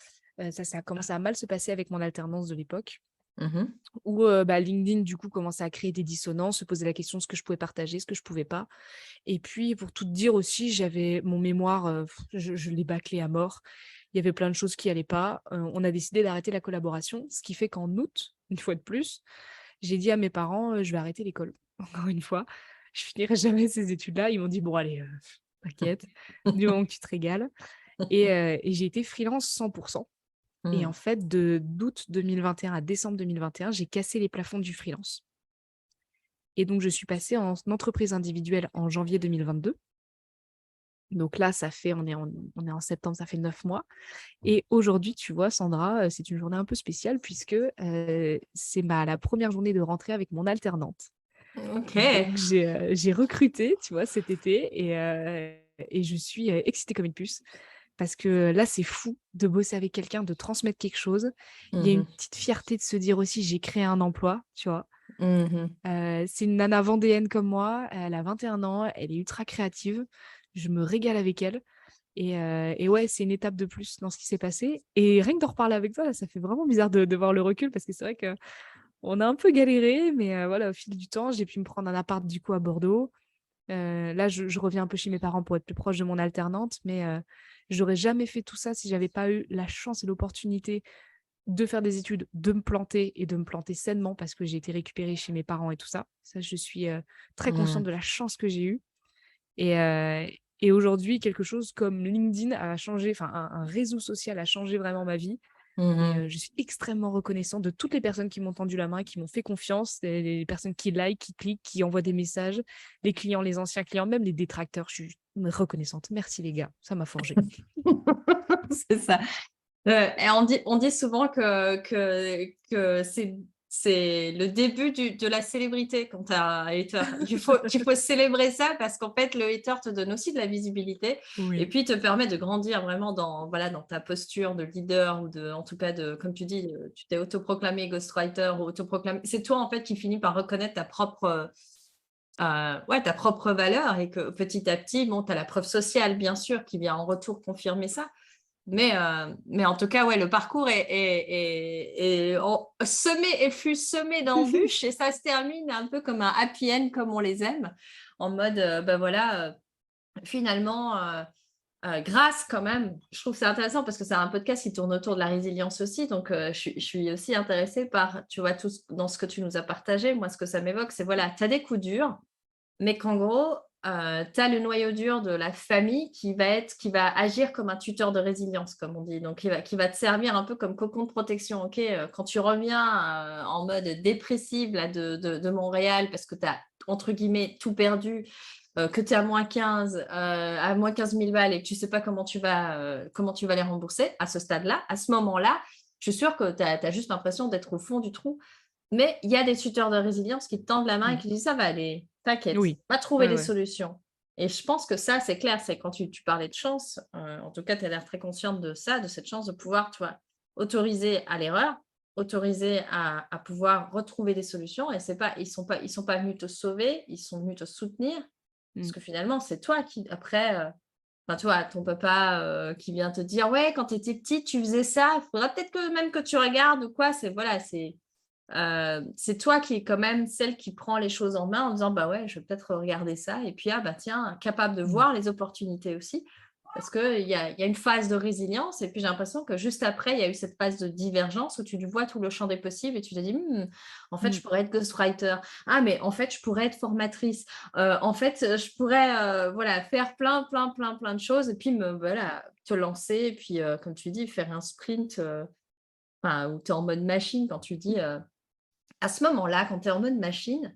ça a commencé à mal se passer avec mon alternance de l'époque Mmh. où, LinkedIn, du coup, commençait à créer des dissonances, se poser la question de ce que je pouvais partager, ce que je pouvais pas. Et puis, pour tout te dire aussi, j'avais mon mémoire, je l'ai bâclé à mort. Il y avait plein de choses qui allaient pas. On a décidé d'arrêter la collaboration, ce qui fait qu'en août, une fois de plus, j'ai dit à mes parents, «Je vais arrêter l'école». Encore une fois, je finirai jamais ces études-là. Ils m'ont dit: «Bon allez, t'inquiète, du moment que tu te régales». Et j'ai été freelance 100%. Et en Mmh. fait, de d'août 2021 à décembre 2021, j'ai cassé les plafonds du freelance. Et donc je suis passée en entreprise individuelle en janvier 2022. Donc là, ça fait on est en septembre, ça fait 9 mois. Et aujourd'hui, tu vois, Sandra, c'est une journée un peu spéciale puisque, c'est ma la première journée de rentrée avec mon alternante. OK. Donc j'ai recruté, tu vois, cet été et je suis, excitée comme une puce parce que là, c'est fou de bosser avec quelqu'un, de transmettre quelque chose. Il y a une Mmh. petite fierté de se dire aussi: «J'ai créé un emploi», tu vois? Mmh. C'est une nana vendéenne comme moi, elle a 21 ans, elle est ultra créative. Je me régale avec elle et ouais, c'est une étape de plus dans ce qui s'est passé et rien que d'en reparler avec toi, là, ça fait vraiment bizarre de voir le recul parce que c'est vrai qu'on a un peu galéré mais voilà, au fil du temps, j'ai pu me prendre un appart du coup à Bordeaux. Là, je reviens un peu chez mes parents pour être plus proche de mon alternante mais j'aurais jamais fait tout ça si j'avais pas eu la chance et l'opportunité de faire des études, de me planter et de me planter sainement parce que j'ai été récupérée chez mes parents et tout ça. Ça, je suis, très consciente Mmh. de la chance que j'ai eue et aujourd'hui, quelque chose comme LinkedIn a changé, enfin un réseau social a changé vraiment ma vie et Mmh. je suis extrêmement reconnaissante de toutes les personnes qui m'ont tendu la main, qui m'ont fait confiance, les personnes qui like, qui cliquent, qui envoient des messages, les clients, les anciens clients, même les détracteurs. Je suis reconnaissante. Merci les gars, ça m'a forgée. C'est ça. Et on dit souvent que c'est le début de la célébrité quand tu as un hater. Il faut célébrer ça parce qu'en fait, le hater te donne aussi de la visibilité et Oui. puis te permet de grandir vraiment dans, voilà, dans ta posture de leader ou en tout cas, comme tu dis, tu t'es autoproclamé ghostwriter ou autoproclamé. C'est toi, en fait, qui finis par reconnaître ouais, ta propre valeur et que petit à petit, bon, tu as la preuve sociale, bien sûr, qui vient en retour confirmer ça. Mais en tout cas, ouais, le parcours fut semé d'embûches et ça se termine un peu comme un happy end comme on les aime, en mode, bah, voilà, finalement, grâce quand même, je trouve que c'est intéressant parce que c'est un podcast qui tourne autour de la résilience aussi, donc je suis aussi intéressée par, tu vois, tout ce dans ce que tu nous as partagé. Moi, ce que ça m'évoque, c'est voilà, tu as des coups durs, mais qu'en gros, tu as le noyau dur de la famille qui va agir comme un tuteur de résilience, comme on dit. Donc qui va te servir un peu comme cocon de protection. OK, quand tu reviens, en mode dépressive là de Montréal parce que tu as entre guillemets «tout perdu», que tu es à -15, à -15 000 balles et que tu sais pas comment tu vas les rembourser à ce stade-là, à ce moment-là, je suis sûre que tu as juste l'impression d'être au fond du trou. Mais il y a des tuteurs de résilience qui te tendent la main et Mmh. qui disent: «Ça va aller, t'inquiète, Oui. va trouver Ouais, des ouais. solutions». Et je pense que ça, c'est clair, c'est quand tu parlais de chance, en tout cas, tu as l'air très consciente de ça, de cette chance de pouvoir, tu vois, autoriser à l'erreur, autoriser à pouvoir retrouver des solutions et c'est pas ils sont pas venus te sauver, ils sont venus te soutenir parce Mmh. que finalement, c'est toi qui après, enfin, tu vois, ton papa, qui vient te dire: «Ouais, quand tu étais petite, tu faisais ça, il faudra peut-être que même que tu regardes» ou quoi. C'est voilà, c'est toi qui est quand même celle qui prend les choses en main en disant: «Bah, ouais, je vais peut-être regarder ça» et puis, ah, bah, tiens, capable de Mmh. voir les opportunités aussi. Parce qu'il y a une phase de résilience et puis j'ai l'impression que juste après, il y a eu cette phase de divergence où tu vois tout le champ des possibles et tu te dis: «Mmh, en fait, je Mmh. pourrais être ghostwriter. Ah, mais en fait, je pourrais être formatrice. En fait, je pourrais, voilà, faire plein, plein, plein, plein de choses» et puis voilà, te lancer et puis, comme tu dis, faire un sprint, enfin, où tu es en mode machine quand tu dis, à ce moment-là, quand tu es en mode machine,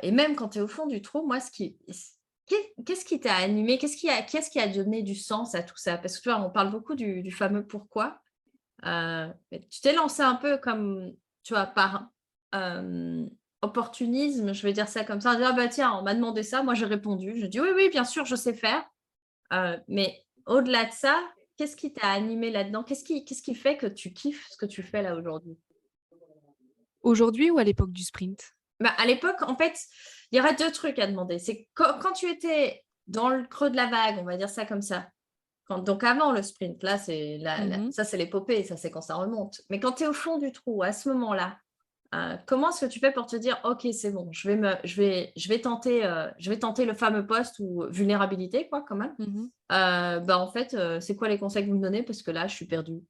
et même quand tu es au fond du trou, moi, qu'est-ce qui t'a animé? Qu'est-ce qui a donné du sens à tout ça? Parce que tu vois, on parle beaucoup du fameux pourquoi. Mais tu t'es lancé un peu comme, tu vois, par, opportunisme, je vais dire ça comme ça, en disant: «Ah bah tiens, on m'a demandé ça, moi j'ai répondu». J'ai dit: «Oui, oui, bien sûr, je sais faire». Mais au-delà de ça, qu'est-ce qui t'a animé là-dedans? Qu'est-ce qui fait que tu kiffes ce que tu fais là aujourd'hui? Aujourd'hui ou à l'époque du sprint? Bah, à l'époque, en fait, il y aurait 2 trucs à demander. C'est quand tu étais dans le creux de la vague, on va dire ça comme ça, donc avant le sprint, là, c'est la Mmh. ça, c'est l'épopée, ça, c'est quand ça remonte. Mais quand tu es au fond du trou, à ce moment-là, comment est-ce que tu fais pour te dire: «OK, c'est bon, je vais tenter le fameux poste ou vulnérabilité quoi, quand même. Mmh. Bah, en fait, c'est quoi les conseils que vous me donnez? Parce que là, je suis perdue,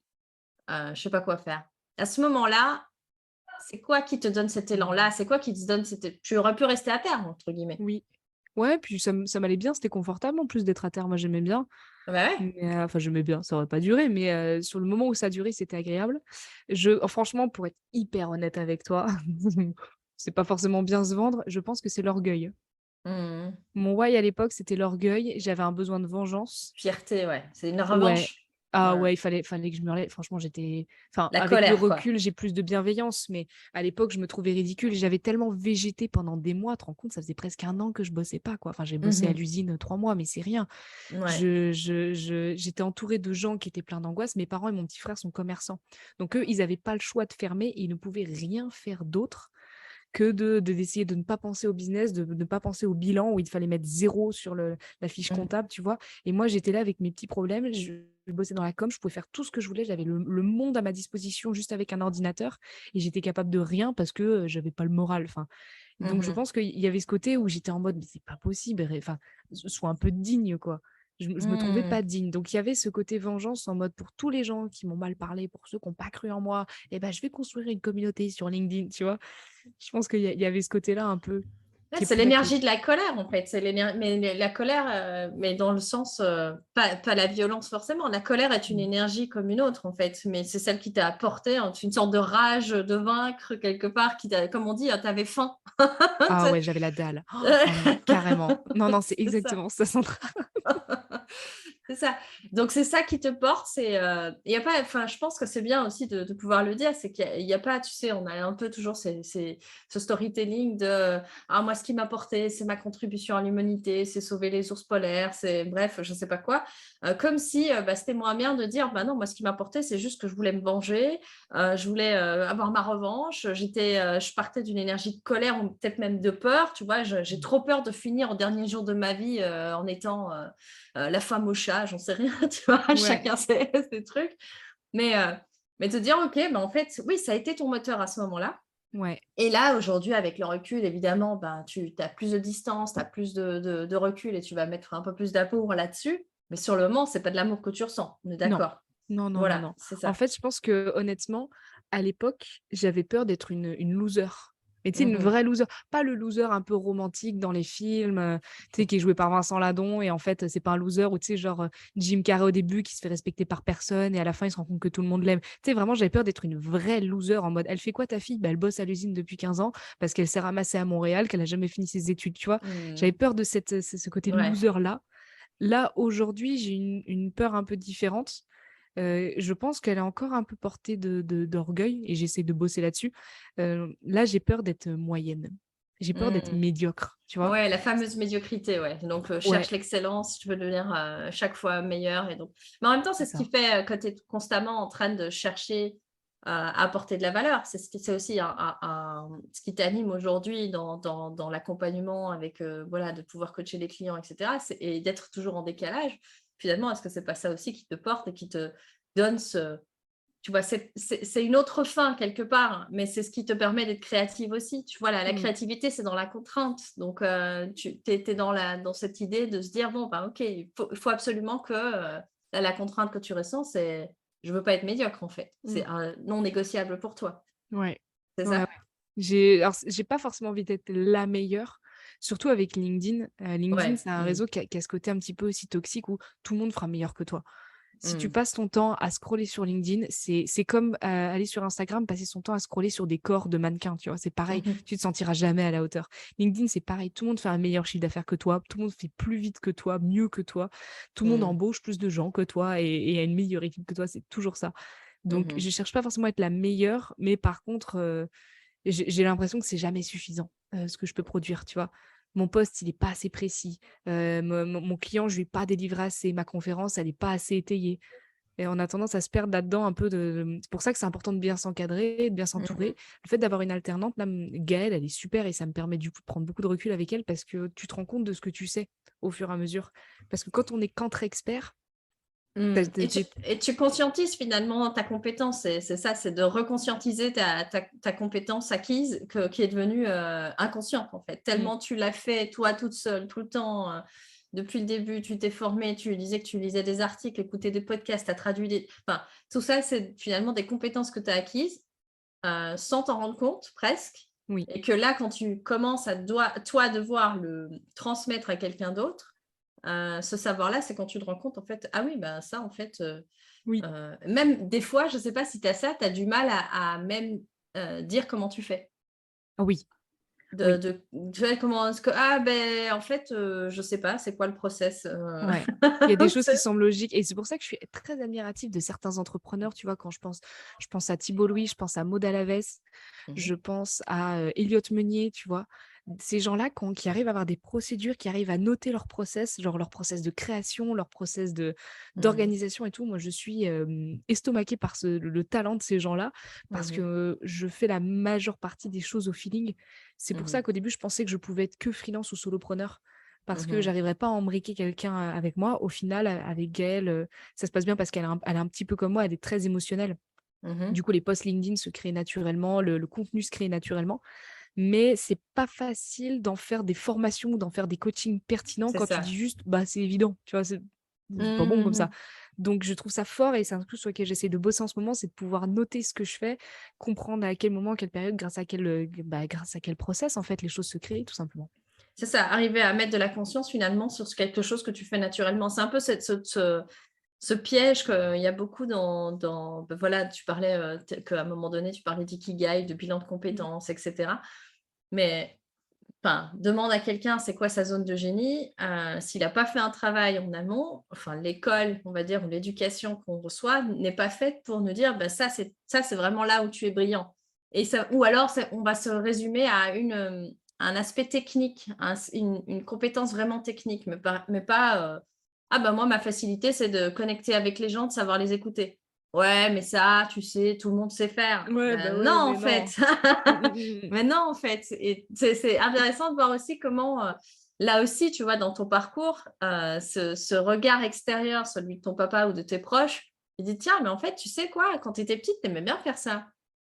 je sais pas quoi faire». À ce moment-là, c'est quoi qui te donne cet élan-là? C'est quoi qui te donne cet tu aurais pu «rester à terre» entre guillemets. Oui. Ouais, puis ça m'allait bien, c'était confortable en plus d'être à terre. Moi, j'aimais bien, Ah bah, ouais. mais enfin j'aimais bien, ça aurait pas duré, mais sur le moment où ça a duré, c'était agréable. Franchement, pour être hyper honnête avec toi, c'est pas forcément bien se vendre, je pense que c'est l'orgueil. Mmh. Mon why à l'époque, c'était l'orgueil, j'avais un besoin de vengeance. Fierté, ouais, c'est une Ouais. revanche. Ah Ouais. ouais, il fallait que je me relève. Franchement, enfin, La avec le colère, quoi. recul, j'ai plus de bienveillance, mais à l'époque, je me trouvais ridicule. J'avais tellement végété pendant des mois, tu te rends compte, ça faisait presque 1 an que je bossais pas, quoi. Enfin, j'ai bossé à Mmh. l'usine, 3 mois, mais c'est rien. Ouais. J'étais entourée de gens qui étaient pleins d'angoisse. Mes parents et mon petit frère sont commerçants. Donc eux, ils avaient pas le choix de fermer et ils ne pouvaient rien faire d'autre que d'essayer de ne pas penser au business, de ne pas penser au bilan où il fallait mettre 0 sur la fiche Mmh. comptable, tu vois? Et moi, j'étais là avec mes petits problèmes, je bossais dans la com, je pouvais faire tout ce que je voulais, j'avais le monde à ma disposition juste avec un ordinateur et j'étais capable de rien parce que, j'avais pas le moral, enfin. Donc je Mmh. pense qu'il y avait ce côté où j'étais en mode: «Mais c'est pas possible, enfin, sois un peu digne, quoi». Je me trouvais Mmh. pas digne. Donc il y avait ce côté vengeance en mode pour tous les gens qui m'ont mal parlé, pour ceux qui ont pas cru en moi et ben je vais construire une communauté sur LinkedIn, tu vois? Je pense qu'il y avait ce côté-là un peu Ouais, qui est c'est plus d'actu. l'énergie de la colère, en fait. C'est la colère, mais dans le sens, pas la violence forcément. La colère est une Mmh. énergie comme une autre, en fait, mais c'est celle qui t'a apporté une sorte de rage de vaincre quelque part qui t'a comme on dit, tu avais faim. Ah Tu ouais, j'avais la dalle. Oh non, carrément. Non, non, c'est C'est ça. exactement ça, Sandra. C'est ça. Donc c'est ça qui te porte, il y a pas enfin, je pense que c'est bien aussi de pouvoir le dire, c'est qu'il y a pas, tu sais, on a un peu toujours ce storytelling de: «Ah moi ce qui m'a porté, c'est ma contribution à l'humanité, c'est sauver les ours polaires, c'est» bref, je sais pas quoi. Comme si, bah, c'était moins bien de dire: «Bah non, moi ce qui m'a porté, c'est juste que je voulais me venger, je voulais, avoir ma revanche, je partais d'une énergie de colère ou peut-être même de peur», tu vois? J'ai trop peur de finir au dernier jour de ma vie, en étant, la femme au chat, j'en sais rien, tu vois? Ouais, Chacun ses trucs. Mais, heu, mais te dire: «OK, bah, en fait, oui, ça a été ton moteur à ce moment-là» ouais. et là, aujourd'hui, avec le recul, évidemment, ben, tu as plus de distance, tu as plus de recul et tu vas mettre un peu plus d'amour là-dessus. Mais sur le moment, c'est pas de l'amour que tu ressens, on est Non. d'accord? Non, non, non, Voilà, non. c'est En ça. fait, je pense que honnêtement, à l'époque, j'avais peur d'être une loser. Mais tu sais, une Mmh. vraie loser. Pas le loser un peu romantique dans les films, tu sais, qui est joué par Vincent Ladon et en fait, c'est pas un loser ou tu sais, genre, Jim Carrey au début qui se fait respecter par personne et à la fin, il se rend compte que tout le monde l'aime. Tu sais, vraiment, j'avais peur d'être une vraie loser en mode: «Elle fait quoi ta fille?» «Bah, elle bosse à l'usine depuis 15 ans parce qu'elle s'est ramassée à Montréal, qu'elle a jamais fini ses études», tu vois? Mmh. J'avais peur de ce côté Ouais. loser-là. Là, aujourd'hui, j'ai une peur un peu différente. Je pense qu'elle est encore un peu portée d'orgueil et j'essaie de bosser là-dessus. Là, j'ai peur d'être moyenne. J'ai peur d'être Mmh. médiocre, tu vois? Ouais, la fameuse médiocrité, ouais. Donc, Ouais, cherche l'excellence, tu veux devenir, chaque fois meilleur et donc mais en même temps, c'est c'est ce ça. qui fait, que tu es constamment en train de chercher, à apporter de la valeur. C'est aussi ce qui t'anime aujourd'hui dans l'accompagnement avec, voilà, de pouvoir coacher les clients et cetera, et d'être toujours en décalage. Finalement, est-ce que c'est pas ça aussi qui te porte et qui te donne tu vois, c'est une autre fin quelque part, mais c'est ce qui te permet d'être créative aussi. Tu vois, la Mmh. créativité, c'est dans la contrainte. Donc, tu es dans cette idée de se dire: «Bon, ben, OK, il faut absolument que, la contrainte que tu ressens, c'est je veux pas être médiocre, en fait». C'est Mmh. un non négociable pour toi. Ouais. C'est Ouais, ouais. ça? J'ai pas forcément envie d'être la meilleure, surtout avec LinkedIn. LinkedIn, Ouais. c'est un Mmh. réseau qui a ce côté un petit peu aussi toxique où tout le monde fera meilleur que toi. Si tu Mmh. passes ton temps à scroller sur LinkedIn, c'est comme, aller sur Instagram, passer son temps à scroller sur des corps de mannequins, tu vois? C'est pareil, Mmh. tu te sentiras jamais à la hauteur. LinkedIn, c'est pareil, tout le monde fait un meilleur chiffre d'affaires que toi, tout le monde fait plus vite que toi, mieux que toi, tout le monde Mmh. embauche plus de gens que toi et a une meilleure équipe que toi, c'est toujours ça. Donc, Mhm. je cherche pas forcément à être la meilleure, mais par contre, j'ai l'impression que c'est jamais suffisant, ce que je peux produire, tu vois? Mon post, il est pas assez précis, mon client, je lui ai pas délivré assez, ma conférence, elle est pas assez étayée. Et on a tendance à se perdre là-dedans un peu c'est pour ça que c'est important de bien s'encadrer, de bien s'entourer. Mhm. Le fait d'avoir une alternante, là, Gaëlle, elle est super et ça me permet du coup de prendre beaucoup de recul avec elle parce que tu te rends compte de ce que tu sais au fur et à mesure. Parce que quand on est qu'entre experts, tu Mm. as Et tu conscientises finalement ta compétence, c'est ça, c'est de reconscientiser ta compétence acquise qui est devenue inconsciente en fait. Tellement tu l'as fait toi toute seule, tout le temps, depuis le début, tu t'es formée, tu disais que tu lisais des articles, écoutais des podcasts, tu as traduit Enfin, tout ça, c'est finalement des compétences que tu as acquises sans t'en rendre compte presque. oui. Et que là, quand tu commences à toi devoir le transmettre à quelqu'un d'autre, ce savoir-là, c'est quand tu te rends compte, en fait, ah oui, bah ça, en fait, Oui. même des fois, je ne sais pas si tu as ça, tu as du mal à même dire comment tu fais. Ah oui, oui. Tu vois, comment est-ce que, ah ben, en fait, je ne sais pas, c'est quoi le process Ouais. Il y a des choses qui semblent logiques et c'est pour ça que je suis très admirative de certains entrepreneurs, tu vois? Quand je pense à Thibault Louis, je pense à Maud Alavès, Mhm, je pense à, Elliot Meunier, tu vois? Ces gens-là qui arrivent à avoir des procédures, qui arrivent à noter leur process, genre leur process de création, leur process mhm, d'organisation et tout. Moi, je suis, estomaquée par le talent de ces gens-là parce mhm, que je fais la majeure partie des choses au feeling. C'est pour ça mhm, qu'au début, je pensais que je pouvais être que freelance ou solopreneur parce que mhm, j'arriverais pas à embriquer quelqu'un, avec moi. Au final, avec Gaëlle, ça se passe bien parce elle est un petit peu comme moi, elle est très émotionnelle. mhm. Du coup, les posts LinkedIn se créent naturellement, le contenu se crée naturellement, mais c'est pas facile d'en faire des formations ou d'en faire des coachings pertinents C'est quand tu dis ça. juste: «Bah, c'est évident», tu vois? C'est pas bon comme ça. Mhm, Donc je trouve ça fort et c'est un truc sur lequel j'essaie de bosser en ce moment, c'est de pouvoir noter ce que je fais, comprendre à quel moment, quelle période, grâce à quel process, en fait, les choses se créent, tout simplement. C'est ça, arriver à mettre de la conscience finalement sur quelque chose que tu fais naturellement. C'est un peu ce piège qu'il y a beaucoup ben voilà, tu parlais qu'à un moment donné, tu parlais d'ikigai, de bilan de Mmh. compétences, etc. Mais enfin, demande à quelqu'un c'est quoi sa zone de génie. S'il n'a pas fait un travail en amont, enfin l'école, on va dire, ou l'éducation qu'on reçoit n'est pas faite pour nous dire bah, ça, c'est vraiment là où tu es brillant. Et ça, ou alors, on va se résumer à un aspect technique, une compétence vraiment technique, mais pas ah bah moi, ma facilité, c'est de connecter avec les gens, de savoir les écouter. Ouais, mais ça, tu sais, tout le monde sait faire. Ouais, bah, Ben non, ouais, en mais fait. non. Mmh, mmh, mmh, mmh. Mais non, en fait. Et c'est intéressant de voir aussi comment, là aussi, tu vois, dans ton parcours, ce regard extérieur, celui de ton papa ou de tes proches, il dit: «Tiens, mais en fait, tu sais quoi? Quand tu étais petite, tu aimais bien faire ça».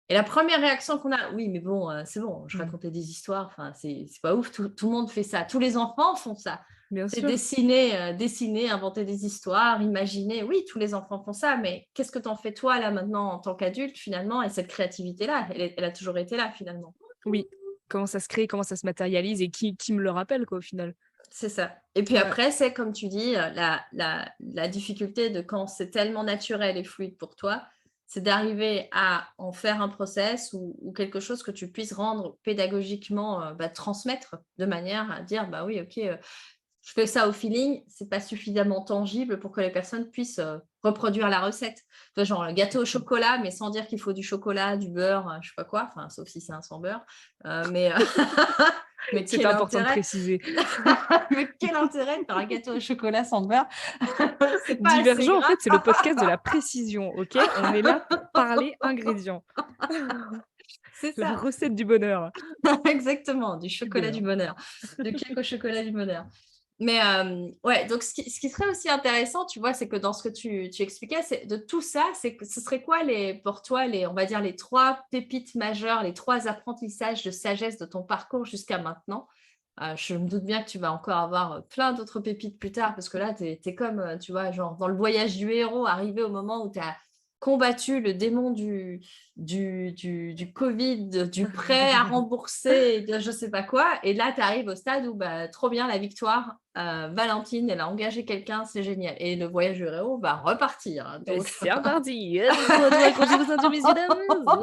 Et la première réaction qu'on a: «Oui, mais bon, c'est bon, je Mmh. racontais des histoires, enfin, c'est pas ouf, tout le monde fait ça, tous les enfants font ça». Bien C'est sûr. dessiner, inventer des histoires, imaginer. Oui, tous les enfants font ça, mais qu'est-ce que tu en fais toi, là, maintenant, en tant qu'adulte, finalement? Et cette créativité-là, elle a toujours été là, finalement. Oui. Comment ça se crée, comment ça se matérialise et qui me le rappelle, quoi, au final. C'est ça. Et puis Ouais. après, c'est comme tu dis, la difficulté de quand c'est tellement naturel et fluide pour toi, c'est d'arriver à en faire un process ou quelque chose que tu puisses rendre pédagogiquement, bah, transmettre de manière à dire: «Bah oui, OK, je fais ça au feeling, c'est pas suffisamment tangible pour que les personnes puissent, reproduire la recette. Tu vois, genre le gâteau au chocolat, mais sans dire qu'il faut du chocolat, du beurre, je sais pas quoi, enfin, sauf si c'est un sans beurre, mais mais C'est quel important de intérêt? préciser. Mais quel intérêt de faire un gâteau au chocolat sans beurre? C'est pas assez Divergent, en gras. fait, c'est le podcast de la précision, OK? On est là pour parler ingrédients. C'est La ça. recette du bonheur. Exactement, du Du chocolat du bonheur. bonheur, de cake au chocolat du bonheur. Mais ouais, donc ce qui serait aussi intéressant, tu vois, c'est que dans ce que tu expliquais, c'est de tout ça, c'est que ce serait quoi pour toi on va dire les 3 pépites majeures, les 3 apprentissages de sagesse de ton parcours jusqu'à maintenant? Je me doute bien que tu vas encore avoir, plein d'autres pépites plus tard parce que là, tu es comme, tu vois, genre dans le voyage du héros, arrivé au moment où tu as combattu le démon du covid, du prêt à rembourser, de je sais pas quoi et là, tu arrives au stade où, bah, trop bien la victoire, Valentine, elle a engagé quelqu'un, c'est génial et le voyage du héros va repartir, hein, Et donc c'est reparti! Êtes-vous de retour, accrochez vos ceintures, messieurs, dames?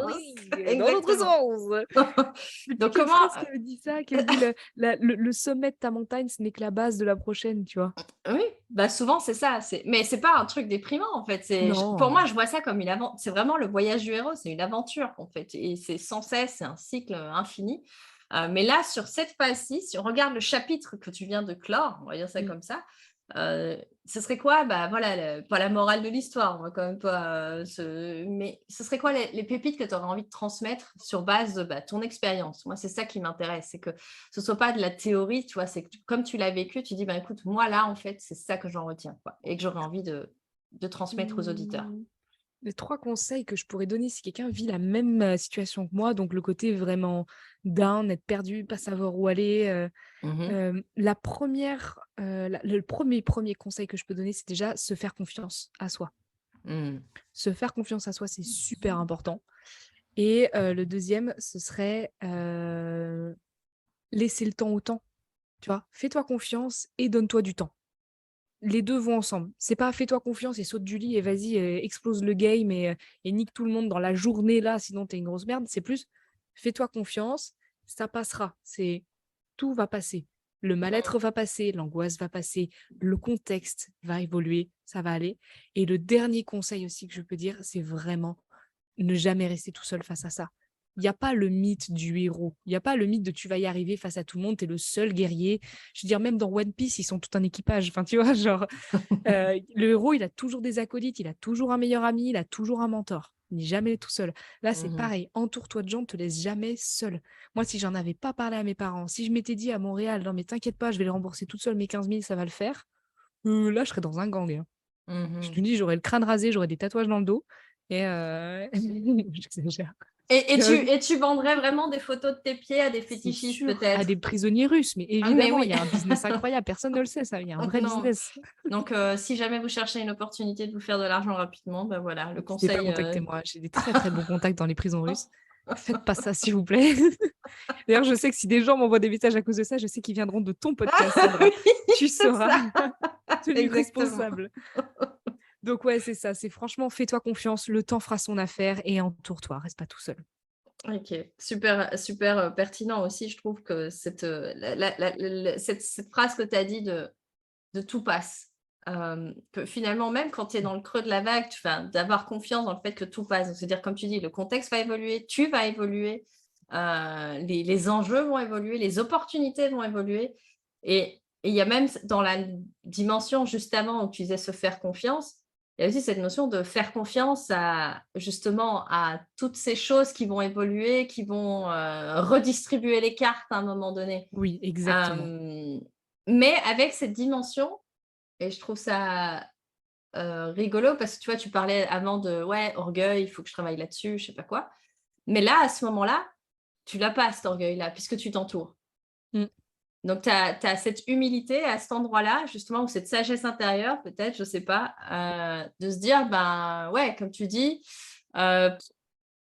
Oui, dans l'autre exactement. sens! Je sais plus Donc quelle comment, phrase qui avait dit ça, qui avait dit: le sommet de ta montagne, ce n'est que la base de la prochaine», tu vois? oui, Bah, souvent, c'est ça. Mais c'est pas un truc déprimant, en fait. Pour Non. moi, je vois ça comme une aventure. C'est vraiment le voyage du héros, c'est une aventure, en fait. Et c'est sans cesse, c'est un cycle infini. Mais là, sur cette phase-ci, si on regarde le chapitre que tu viens de clore, on va dire ça Mmh. comme ça, ce serait quoi? Bah, voilà, pas la morale de l'histoire, on va quand même pas mais ce serait quoi les pépites que tu aurais envie de transmettre sur base de bah, ton expérience? Moi, c'est ça qui m'intéresse, c'est que ce soit pas de la théorie, tu vois? C'est que comme tu l'as vécu, tu dis: «Bah, écoute, moi, là, en fait, c'est ça que j'en retiens, quoi» et que j'aurais envie de transmettre aux auditeurs. Mmh, les 3 conseils que je pourrais donner si quelqu'un vit la même, situation que moi, donc le côté vraiment down, être perdu, pas savoir où aller, Mmh. la première, la le premier conseil que je peux donner, c'est déjà se faire confiance à soi. Mmh. Se faire confiance à soi, c'est super important et le deuxième, ce serait, laisser le temps au temps, tu vois? Fais-toi confiance et donne-toi du temps. Les 2 vont ensemble. C'est pas: «Fais-toi confiance et saute du lit et vas-y, explose le game et nique tout le monde dans la journée là, sinon tu es une grosse merde». C'est plus: «Fais-toi confiance, ça passera». C'est tout va passer. Le mal-être va passer, l'angoisse va passer, le contexte va évoluer, ça va aller et le dernier conseil aussi que je peux dire, c'est vraiment ne jamais rester tout seul face à ça. Il y a pas le mythe du héros. Il y a pas le mythe de tu vas y arriver face à tout le monde, tu es le seul guerrier. Je veux dire même dans One Piece, ils sont tout un équipage. Enfin, tu vois? Genre, le héros, il a toujours des acolytes, il a toujours un meilleur ami, il a toujours un mentor. Il n'est jamais tout seul. Là, c'est Mmh. pareil, entoure-toi de gens, te laisse jamais seul. Moi, si j'en avais pas parlé à mes parents, si je m'étais dit à Montréal: «Non mais t'inquiète pas, je vais les rembourser toute seule mes 15 000, ça va le faire», là, je serais dans un gang, hein. Je te Mmh. dis, j'aurais le crâne rasé, j'aurais des tatouages dans le dos et j'exagère. Et tu vendrais vraiment des photos de tes pieds à des C'est fétichistes, sûr, à des peut-être? prisonniers russes, mais Ah mais évidemment, il oui. y a un business incroyable, personne ne le sait ça, il y a un Oh vrai non. business. Donc si jamais vous cherchez une opportunité de vous faire de l'argent rapidement, bah, voilà, le N'hésitez pas à conseil, contacter moi, j'ai des très, très bons contacts dans les prisons russes. Faites pas ça, s'il vous plaît. D'ailleurs, je sais que si des gens m'envoient des messages à cause de ça, je sais qu'ils viendront de ton podcast, Sandra. Oui, Tu c'est sauras, ça, tenue exactement. responsable. Donc ouais, c'est ça, c'est franchement fais-toi confiance, le temps fera son affaire et entoure-toi, reste pas tout seul. OK, super, super, pertinent aussi. Je trouve que cette phrase que tu as dit de «tout passe», que finalement, même quand tu es dans le creux de la vague, enfin, d'avoir confiance dans le fait que tout passe. Donc c'est-à-dire, comme tu dis, le contexte va évoluer, tu vas évoluer, les enjeux vont évoluer, les opportunités vont évoluer et il y a même dans la dimension juste avant où tu disais se faire confiance, il y a aussi cette notion de faire confiance à justement à toutes ces choses qui vont évoluer, qui vont, redistribuer les cartes à un moment donné. Oui, exactement. Hem, mais avec cette dimension et je trouve ça, rigolo parce que tu vois, tu parlais avant de: «Ouais, orgueil, il faut que je travaille là-dessus», je sais pas quoi. Mais là, à ce moment-là, tu l'as pas cet orgueil-là puisque tu t'entoures. Mmh. Donc tu as cette humilité à cet endroit-là, justement, ou cette sagesse intérieure peut-être, je sais pas, de se dire, ben, ouais, comme tu dis, heu,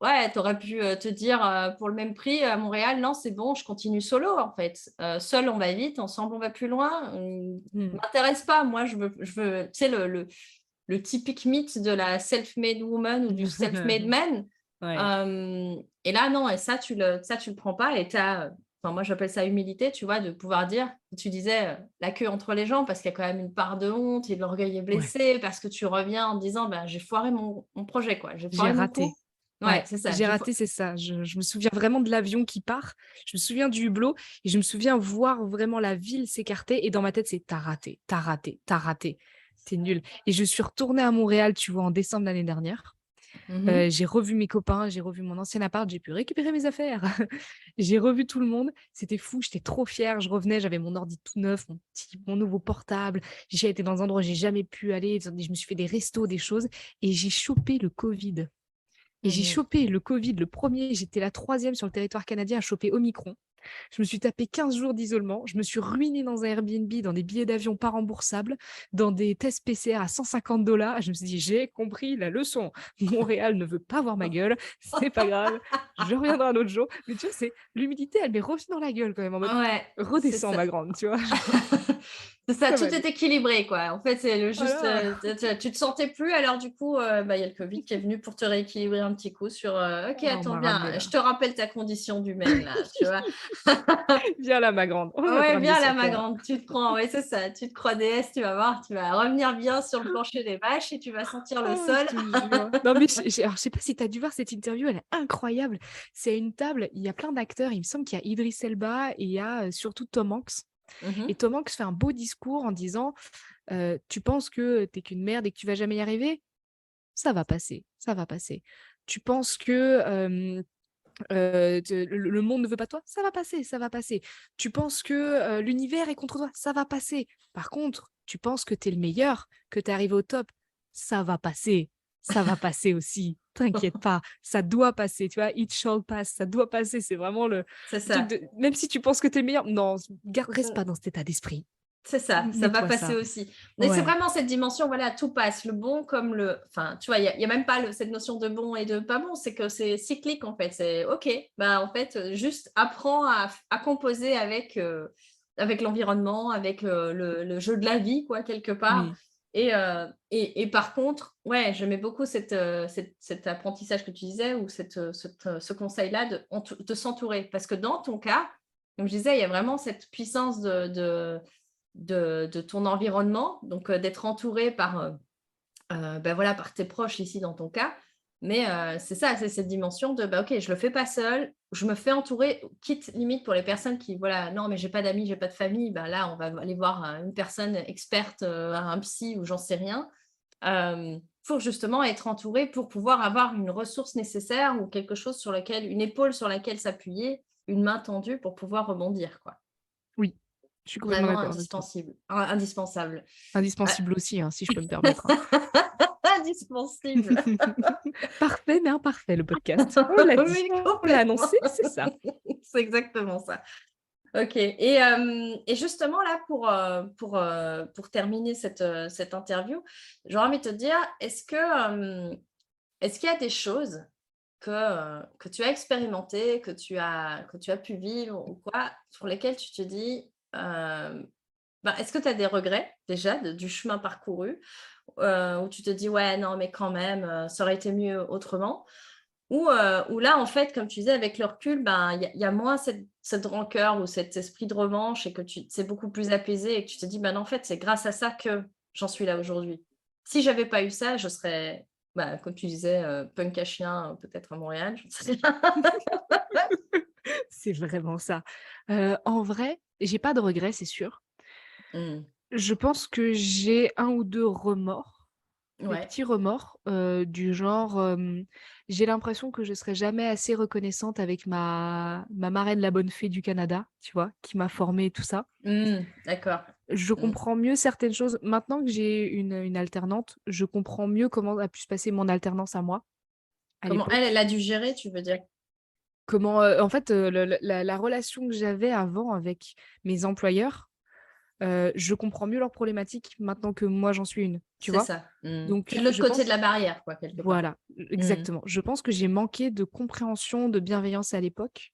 ouais, tu aurais pu, te dire, pour le même prix à Montréal: «Non, c'est bon, je continue solo, en fait. Seul, on va vite, ensemble, on va plus loin. Mmh. M'intéresse pas, moi, je veux» tu sais, le typique mythe de la self-made woman ou du self-made man. Ouais. Et là, non et ça, tu le prends pas et tu as, enfin, moi, j'appelle ça humilité, tu vois? De pouvoir dire, tu disais, la queue entre les jambes parce qu'il y a quand même une part de honte et de l'orgueil est Ouais, blessé, parce que tu reviens en disant: «Ben, j'ai foiré mon projet, quoi. J'ai j'ai foiré mon coup». raté. Ouais, Ouais, c'est ça, j'ai raté, c'est ça. Je me souviens vraiment de l'avion qui part, je me souviens du hublot et je me souviens voir vraiment la ville s'écarter et dans ma tête, c'est: «Tu raté, t'as raté, t'as raté, t'es nul» et je suis retournée à Montréal, tu vois, en décembre l'année dernière. Mmh. J'ai revu mes copains, j'ai revu mon ancien appart, j'ai pu récupérer mes affaires. J'ai revu tout le monde, c'était fou, j'étais trop fière. Je revenais, j'avais mon ordi tout neuf, mon nouveau portable. J'ai été dans un endroit où j'ai jamais pu aller, je me suis fait des restos, des choses et j'ai chopé le covid. Et j'ai Mmh. chopé le covid, le premier. J'étais la troisième sur le territoire canadien à choper Omicron. Je me suis tapé 15 jours d'isolement. Je me suis ruinée dans un Airbnb, dans des billets d'avion pas remboursables, dans des tests PCR à 150 $. Je me suis dit: «J'ai compris la leçon. Montréal ne veut pas voir ma gueule, c'est pas grave, je reviendrai un autre jour». Mais tu vois, c'est l'humilité, elle m'est revenue dans la gueule quand même en mode: Ouais, c'est «Redescends ça. ma grande», tu vois? C'est ça, Ça tout va est aller. équilibré, quoi. En fait, c'est le juste, Voilà. tu te sentais plus, alors du coup, bah, il y a le Covid qui est venu pour te rééquilibrer un petit coup sur, «OK, On attends m'a bien, ramené je là. te rappelle ta condition d'humaine là», tu vois? Viens là, ma grande, on va te Ouais, ramener viens là, sur ma terre. grande, tu te prends, ouais, c'est ça, tu te crois déesse, tu vas voir, tu vas revenir bien sur le plancher des vaches et tu vas sentir le Oh, je sol. te jure. Non, mais alors, je sais pas si tu as dû voir cette interview, elle est incroyable. C'est à une table, il y a plein d'acteurs, il me semble qu'il y a Idris Elba et il y a, surtout Tom Hanks et Mmh. Tom Hanks fait un beau discours en disant, «Tu penses que tu es qu'une merde et que tu vas jamais y arriver? Ça va passer, ça va passer. Tu penses que, te le monde ne veut pas de toi? Ça va passer, ça va passer. Tu penses que, l'univers est contre toi? Ça va passer. Par contre, tu penses que tu es le meilleur, que tu es arrivé au top? Ça va passer, ça va passer aussi. T'inquiète pas, ça doit passer, tu vois? It shall pass, ça doit passer. C'est vraiment C'est le truc ça. de même si tu penses que tu es le meilleur, non, reste pas dans cet état d'esprit. C'est ça, ça va Mets-toi passer ça. aussi. Mais c'est Ouais, vraiment cette dimension, voilà, tout passe, le bon comme le enfin, tu vois, il y a même pas cette notion de bon et de pas bon, c'est que c'est cyclique, en fait. C'est OK, bah, en fait, juste apprends à composer avec l'environnement, avec, le jeu de la vie, quoi, quelque part. oui, Et par contre, ouais, j'aimais beaucoup cet apprentissage que tu disais ou ce conseil-là de s'entourer. Parce que dans ton cas, comme je disais, il y a vraiment cette puissance de ton environnement, donc d'être entouré par, bah, voilà, par tes proches ici dans ton cas. Mais c'est ça, c'est cette dimension de, bah, OK, je le fais pas seul, je me fais entourer, quitte limite pour les personnes qui, voilà: «Non, mais j'ai pas d'amis, j'ai pas de famille», bah, là, on va aller voir, une personne experte, un psy ou j'en sais rien, pour justement être entouré, pour pouvoir avoir une ressource nécessaire ou quelque chose sur lequel une épaule sur laquelle s'appuyer, une main tendue pour pouvoir rebondir, quoi. oui, je suis complètement Vraiment d'accord avec toi. indispensable, indispensable. Ah Indispensable aussi, hein, si je peux me permettre, hein. indispensable. Parfait, mais imparfait, le podcast. On l'a dit, Oui, on l'a complètement. annoncé, c'est ça. C'est exactement ça. OK et justement là pour terminer cette interview, j'aurais envie de te dire, est-ce qu'il y a des choses que tu as expérimentées, que tu as pu vivre ou quoi, sur lesquelles tu te dis, bah, est-ce que tu as des regrets déjà du chemin parcouru? Où tu te dis: «Ouais, non, mais quand même, ça aurait été mieux autrement». Ou là, en fait, comme tu disais, avec le recul, ben, il y a moins cette rancœur ou cet esprit de revanche et que c'est beaucoup plus apaisé et que tu te dis: «Ben, non, en fait, c'est grâce à ça que j'en suis là aujourd'hui. Si j'avais pas eu ça, je serais, bah, comme tu disais, punk à chien, peut-être à Montréal, j'en sais rien». C'est vraiment ça. En vrai, j'ai pas de regrets, c'est sûr. Mmh. Je pense que j'ai un ou 2 remords, des Ouais. petits remords, du genre, j'ai l'impression que je serai jamais assez reconnaissante avec ma marraine, la bonne fée du Canada, tu vois? Qui m'a formée et tout ça. D'accord. Je Mmh. comprends mieux certaines choses. Maintenant que j'ai une alternante, je comprends mieux comment a pu se passer mon alternance à moi, à Comment elle l'époque. a dû gérer, tu veux dire? Comment, en fait, le la relation que j'avais avant avec mes employeurs, je comprends mieux leurs problématiques maintenant que moi j'en suis une, tu C'est vois? ça. Mmh. Tu es Donc de l'autre je côté de pense la barrière, quoi, quelque part. voilà, Mmh. exactement. Je pense que j'ai manqué de compréhension, de bienveillance à l'époque.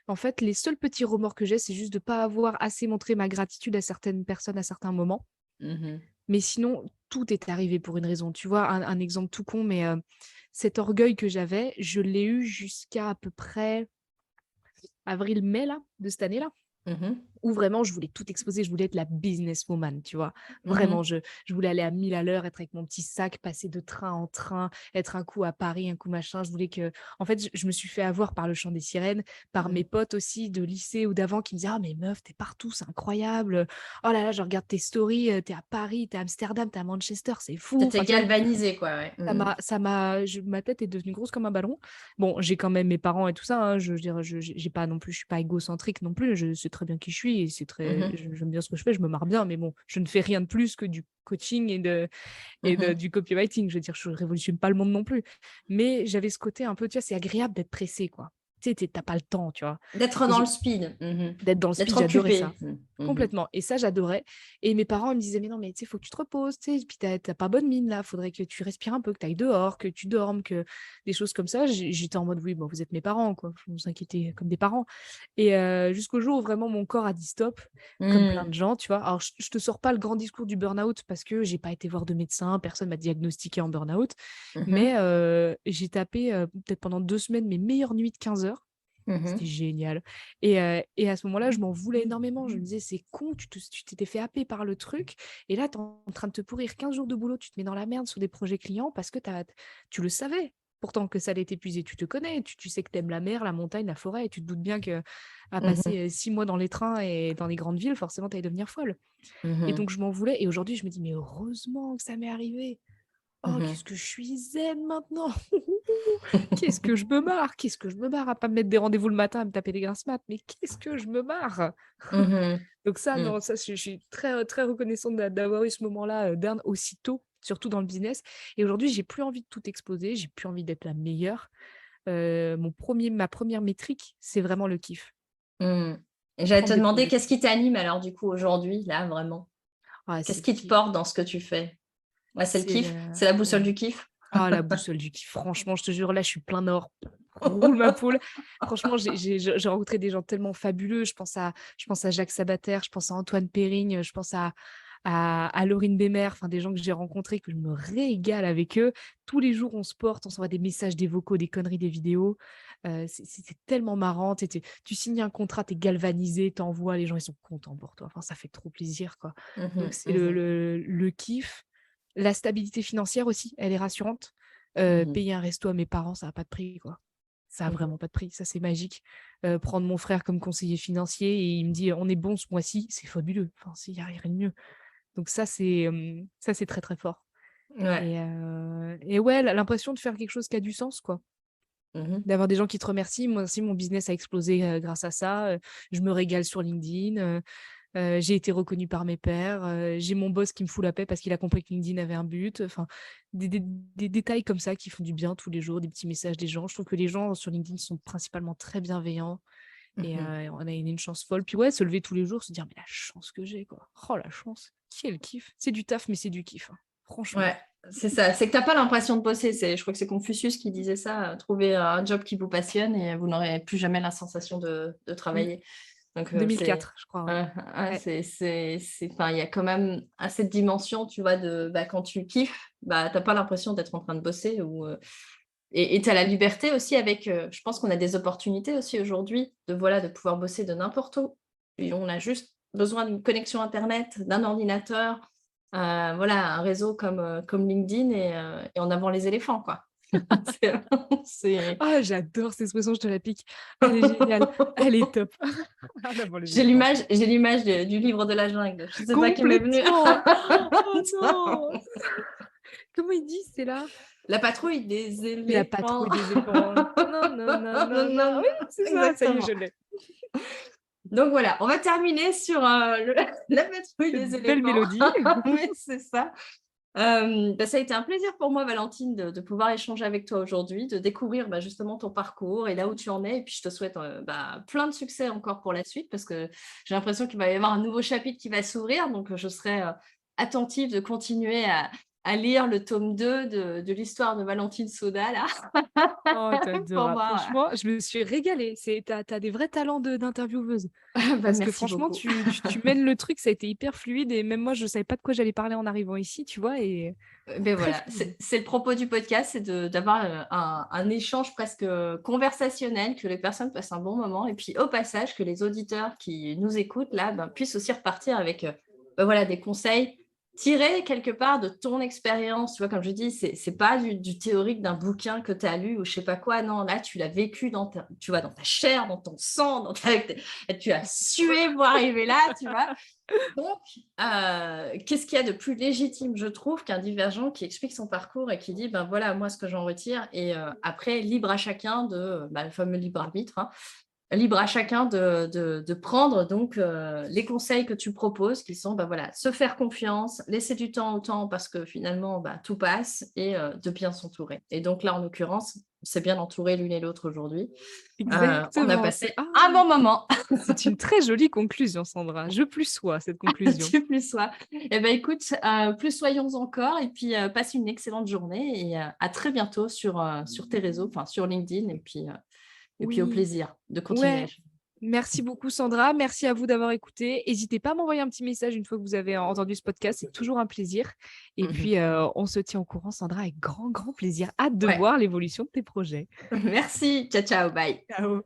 En fait, les seuls petits remords que j'ai, c'est juste de pas avoir assez montré ma gratitude à certaines personnes à certains moments. Mmh. Mais sinon, tout est arrivé pour une raison. Tu vois, un exemple tout con, mais cet orgueil que j'avais, je l'ai eu jusqu'à à peu près avril-mai là, de cette année-là. Mmh. Où vraiment je voulais tout exposer, je voulais être la businesswoman, tu vois? Vraiment, Mmh. je voulais aller à 1000 à l'heure, être avec mon petit sac, passer de train en train, être un coup à Paris, un coup machin. Je voulais que en fait, je me suis fait avoir par Le Chant des Sirènes, par Mmh. mes potes aussi de lycée ou d'avant qui me disaient: «Ah mais meuf, tu partout, c'est incroyable, oh là là, je regarde tes stories, tu à Paris, t'es à Amsterdam, t'es à Manchester, c'est Ça fou». t'est Enfin, tu vois? galvanisé, quoi, ouais. Mmh. Ma tête est devenue grosse comme un ballon. Bon, j'ai quand même mes parents et tout ça, hein, je veux dire, j'ai pas non plus je suis pas égocentrique non plus, je sais très bien qui je suis et c'est très Mmh. j'aime bien ce que je fais, je me marre bien, mais bon, je ne fais rien de plus que du coaching Mmh. du copywriting. Je veux dire, je révolutionne pas le monde non plus. Mais j'avais ce côté un peu, tu vois, c'est agréable d'être pressé, quoi. tu sais, t'as pas le temps, tu vois. D'être Et dans le speed. d'être dans le speed, D'être j'adorais ça. occupé. Mhm. Complètement et ça, j'adorais et mes parents, ils me disaient: «Mais non, mais tu sais, faut que tu te reposes, tu sais, puis tu pas bonne mine là, faudrait que tu respires un peu, que tu ailles dehors, que tu dormes, que» des choses comme ça. J'étais en mode: «Oui, bon, vous êtes mes parents, quoi, faut vous inquiéter comme des parents» et jusqu'au jour où vraiment mon corps a dit stop, comme plein de Mhm. gens, tu vois? Alors je te sors pas le grand discours du burn-out parce que j'ai pas été voir de médecin, personne m'a diagnostiqué en burn-out, mais Mhm. j'ai tapé, peut-être pendant 2 semaines mes meilleures nuits de 15 heures. C'était Mhm. génial et à ce moment-là, je m'en voulais énormément. Je me disais: «C'est con, tu t'étais fait happer par le truc et là, tu es en train de te pourrir 15 jours de boulot, tu te mets dans la merde sur des projets clients parce que tu le savais pourtant que ça allait t'épuiser. Tu te connais, tu sais que tu aimes la mer, la montagne, la forêt et tu te doutes bien qu'à Mhm. passer, 6 mois dans les trains et dans les grandes villes, forcément, tu allais devenir folle» et Mhm. donc je m'en voulais et aujourd'hui, je me dis: «Mais heureusement que ça m'est arrivé. Oh, Mhm. qu'est-ce que je suis zen maintenant! Qu'est-ce que je me marre! Qu'est-ce que je me marre à pas me mettre des rendez-vous le matin, à me taper des grasses mat, mais qu'est-ce que je me marre!» Mhm. Donc ça, Mhm. non, ça, je suis très, très reconnaissante d'avoir eu ce moment-là, d'Erne aussi tôt, surtout dans le business et aujourd'hui, j'ai plus envie de tout exploser, j'ai plus envie d'être la meilleure. Ma première métrique, c'est vraiment le kiff. Mhm. Et j'allais te Prendre des demander, projets qu'est-ce cool. qui t'anime alors du coup aujourd'hui, là, vraiment? Ah, c'est Qu'est-ce le qui te kiff. porte dans ce que tu fais? Ouais, c'est le C'est kiff? le C'est la boussole Ouais. du kiff? Ah la boussole du kiff, franchement, je te jure, là, je suis plein nord, roule ma poule. Franchement, j'ai rencontré des gens tellement fabuleux. Je pense à Jacques Sabater, je pense à Antoine Perrigne, je pense à Laurine Bémer, enfin des gens que j'ai rencontrés, que je me régale avec eux. Tous les jours, on se porte, on s'envoie des messages, des vocaux, des conneries, des vidéos. C'est tellement marrant. Tu signes un contrat, tu es galvanisé, tu envoies, les gens, ils sont contents pour toi. Enfin, ça fait trop plaisir, quoi. Donc Mhm. c'est le Mhm. le le kiff. La stabilité financière aussi, elle est rassurante. Mhm. Payer un resto à mes parents, ça a pas de prix, quoi. Ça a Mhm. vraiment pas de prix, ça c'est magique. Prendre mon frère comme conseiller financier et il me dit: «On est bon ce mois-ci», c'est fabuleux. Enfin, il y a rien de mieux. Donc ça c'est très, très fort Ouais. et ouais, l'impression de faire quelque chose qui a du sens, quoi. Mhm. D'avoir des gens qui te remercient. Moi aussi, mon business a explosé, grâce à ça, je me régale sur LinkedIn, j'ai été reconnue par mes pairs, j'ai mon boss qui me fout la paix parce qu'il a compris que LinkedIn avait un but. Enfin, des détails comme ça qui font du bien tous les jours, des petits messages des gens. Je trouve que les gens sur LinkedIn sont principalement très bienveillants et Mhm. on a une chance folle. Puis ouais, se lever tous les jours, se dire: «Mais la chance que j'ai, quoi. Oh la chance, quel kiff!» C'est du taf, mais c'est du kiff, hein, franchement. Ouais, c'est ça. C'est que tu as pas l'impression de bosser. Je crois que c'est Confucius qui disait ça, trouver un job qui vous passionne et vous n'aurez plus jamais la sensation de Mmh. travailler. Donc, c'est 2004, je crois, ouais. ouais, Ouais. enfin, il y a quand même à cette dimension, tu vois, bah, quand tu kiffes, bah, tu pas l'impression d'être en train de bosser et tu as la liberté aussi avec, je pense qu'on a des opportunités aussi aujourd'hui de, voilà, de pouvoir bosser de n'importe où et on a juste besoin d'une connexion internet, d'un ordinateur, voilà, un réseau comme LinkedIn et en avant les éléphants, quoi. C'est c'est Ah, j'adore cette expression, je te la pique. Elle est géniale, elle est top. En avant les éléphants, c'est j'ai l'image du livre de la jungle. Je sais pas qui m'est venu. complètement! Oh non! Comment il dit? C'est là? La patrouille des La éléphants. patrouille des éléphants. Non, non, non, Non, non, non, non. Oui, non, c'est ça, ça y est, je exactement. l'ai. Donc voilà, on va terminer sur, la patrouille Cette des belle éléphants. mélodie. Oui, c'est ça. Bah, ça a été un plaisir pour moi, Valentine, de pouvoir échanger avec toi aujourd'hui, de découvrir, bah, justement ton parcours et là où tu en es et puis je te souhaite, bah, plein de succès encore pour la suite parce que j'ai l'impression qu'il va y avoir un nouveau chapitre qui va s'ouvrir donc je serai, attentive de continuer à lire le tome 2 de l'histoire de Valentine Soda là, Oh, tu pour adorables. voir, Franchement, je me suis régalée. Tu as des vrais talents d'intervieweuse. bah, Parce que merci franchement, beaucoup. tu mènes le truc, ça a été hyper fluide et même moi, je savais pas de quoi j'allais parler en arrivant ici, tu vois? Et Beh, très voilà, fluide. c'est le propos du podcast, c'est d'avoir, un échange presque, conversationnel, que les personnes passent un bon moment et puis au passage que les auditeurs qui nous écoutent là, ben, puissent aussi repartir avec, bah, voilà des conseils tirés quelque part de ton expérience. Tu vois? Comme je dis, c'est pas du théorique d'un bouquin que tu as lu ou je sais pas quoi. Non, là, tu l'as vécu dans ta tu vois? Dans ta chair, dans ton sang, dans ta tu as sué pour arriver là, tu vois? Donc, qu'est-ce qu'il y a de plus légitime, je trouve, qu'un divergent qui explique son parcours et qui dit: «Ben, voilà, moi, ce que j'en retire» et après libre à chacun de, bah, le fameux libre arbitre, hein, libre à chacun de prendre donc les conseils que tu proposes qui sont, bah, voilà, se faire confiance, laisser du temps au temps parce que finalement, bah, tout passe et de bien s'entourer et donc là, en l'occurrence, s'est bien entourés l'une et l'autre aujourd'hui. On a Exactement. passé un bon moment. C'est une très jolie conclusion, Sandra. Je plus sois cette conclusion. Tu plus sois. Eh ben, écoute, plus soyons encore et puis passe une excellente journée et à très bientôt sur tes réseaux, enfin sur LinkedIn et puis au Oui, plaisir de continuer ouais. l'échange. Merci beaucoup, Sandra. Merci à vous d'avoir écouté. N'hésitez pas à m'envoyer un petit message une fois que vous avez entendu ce podcast. C'est toujours un plaisir. Et puis, on se tient au courant, Sandra, avec grand, grand plaisir. Hâte de Ouais. voir l'évolution de tes projets. Merci. Ciao, ciao. Bye. Ciao.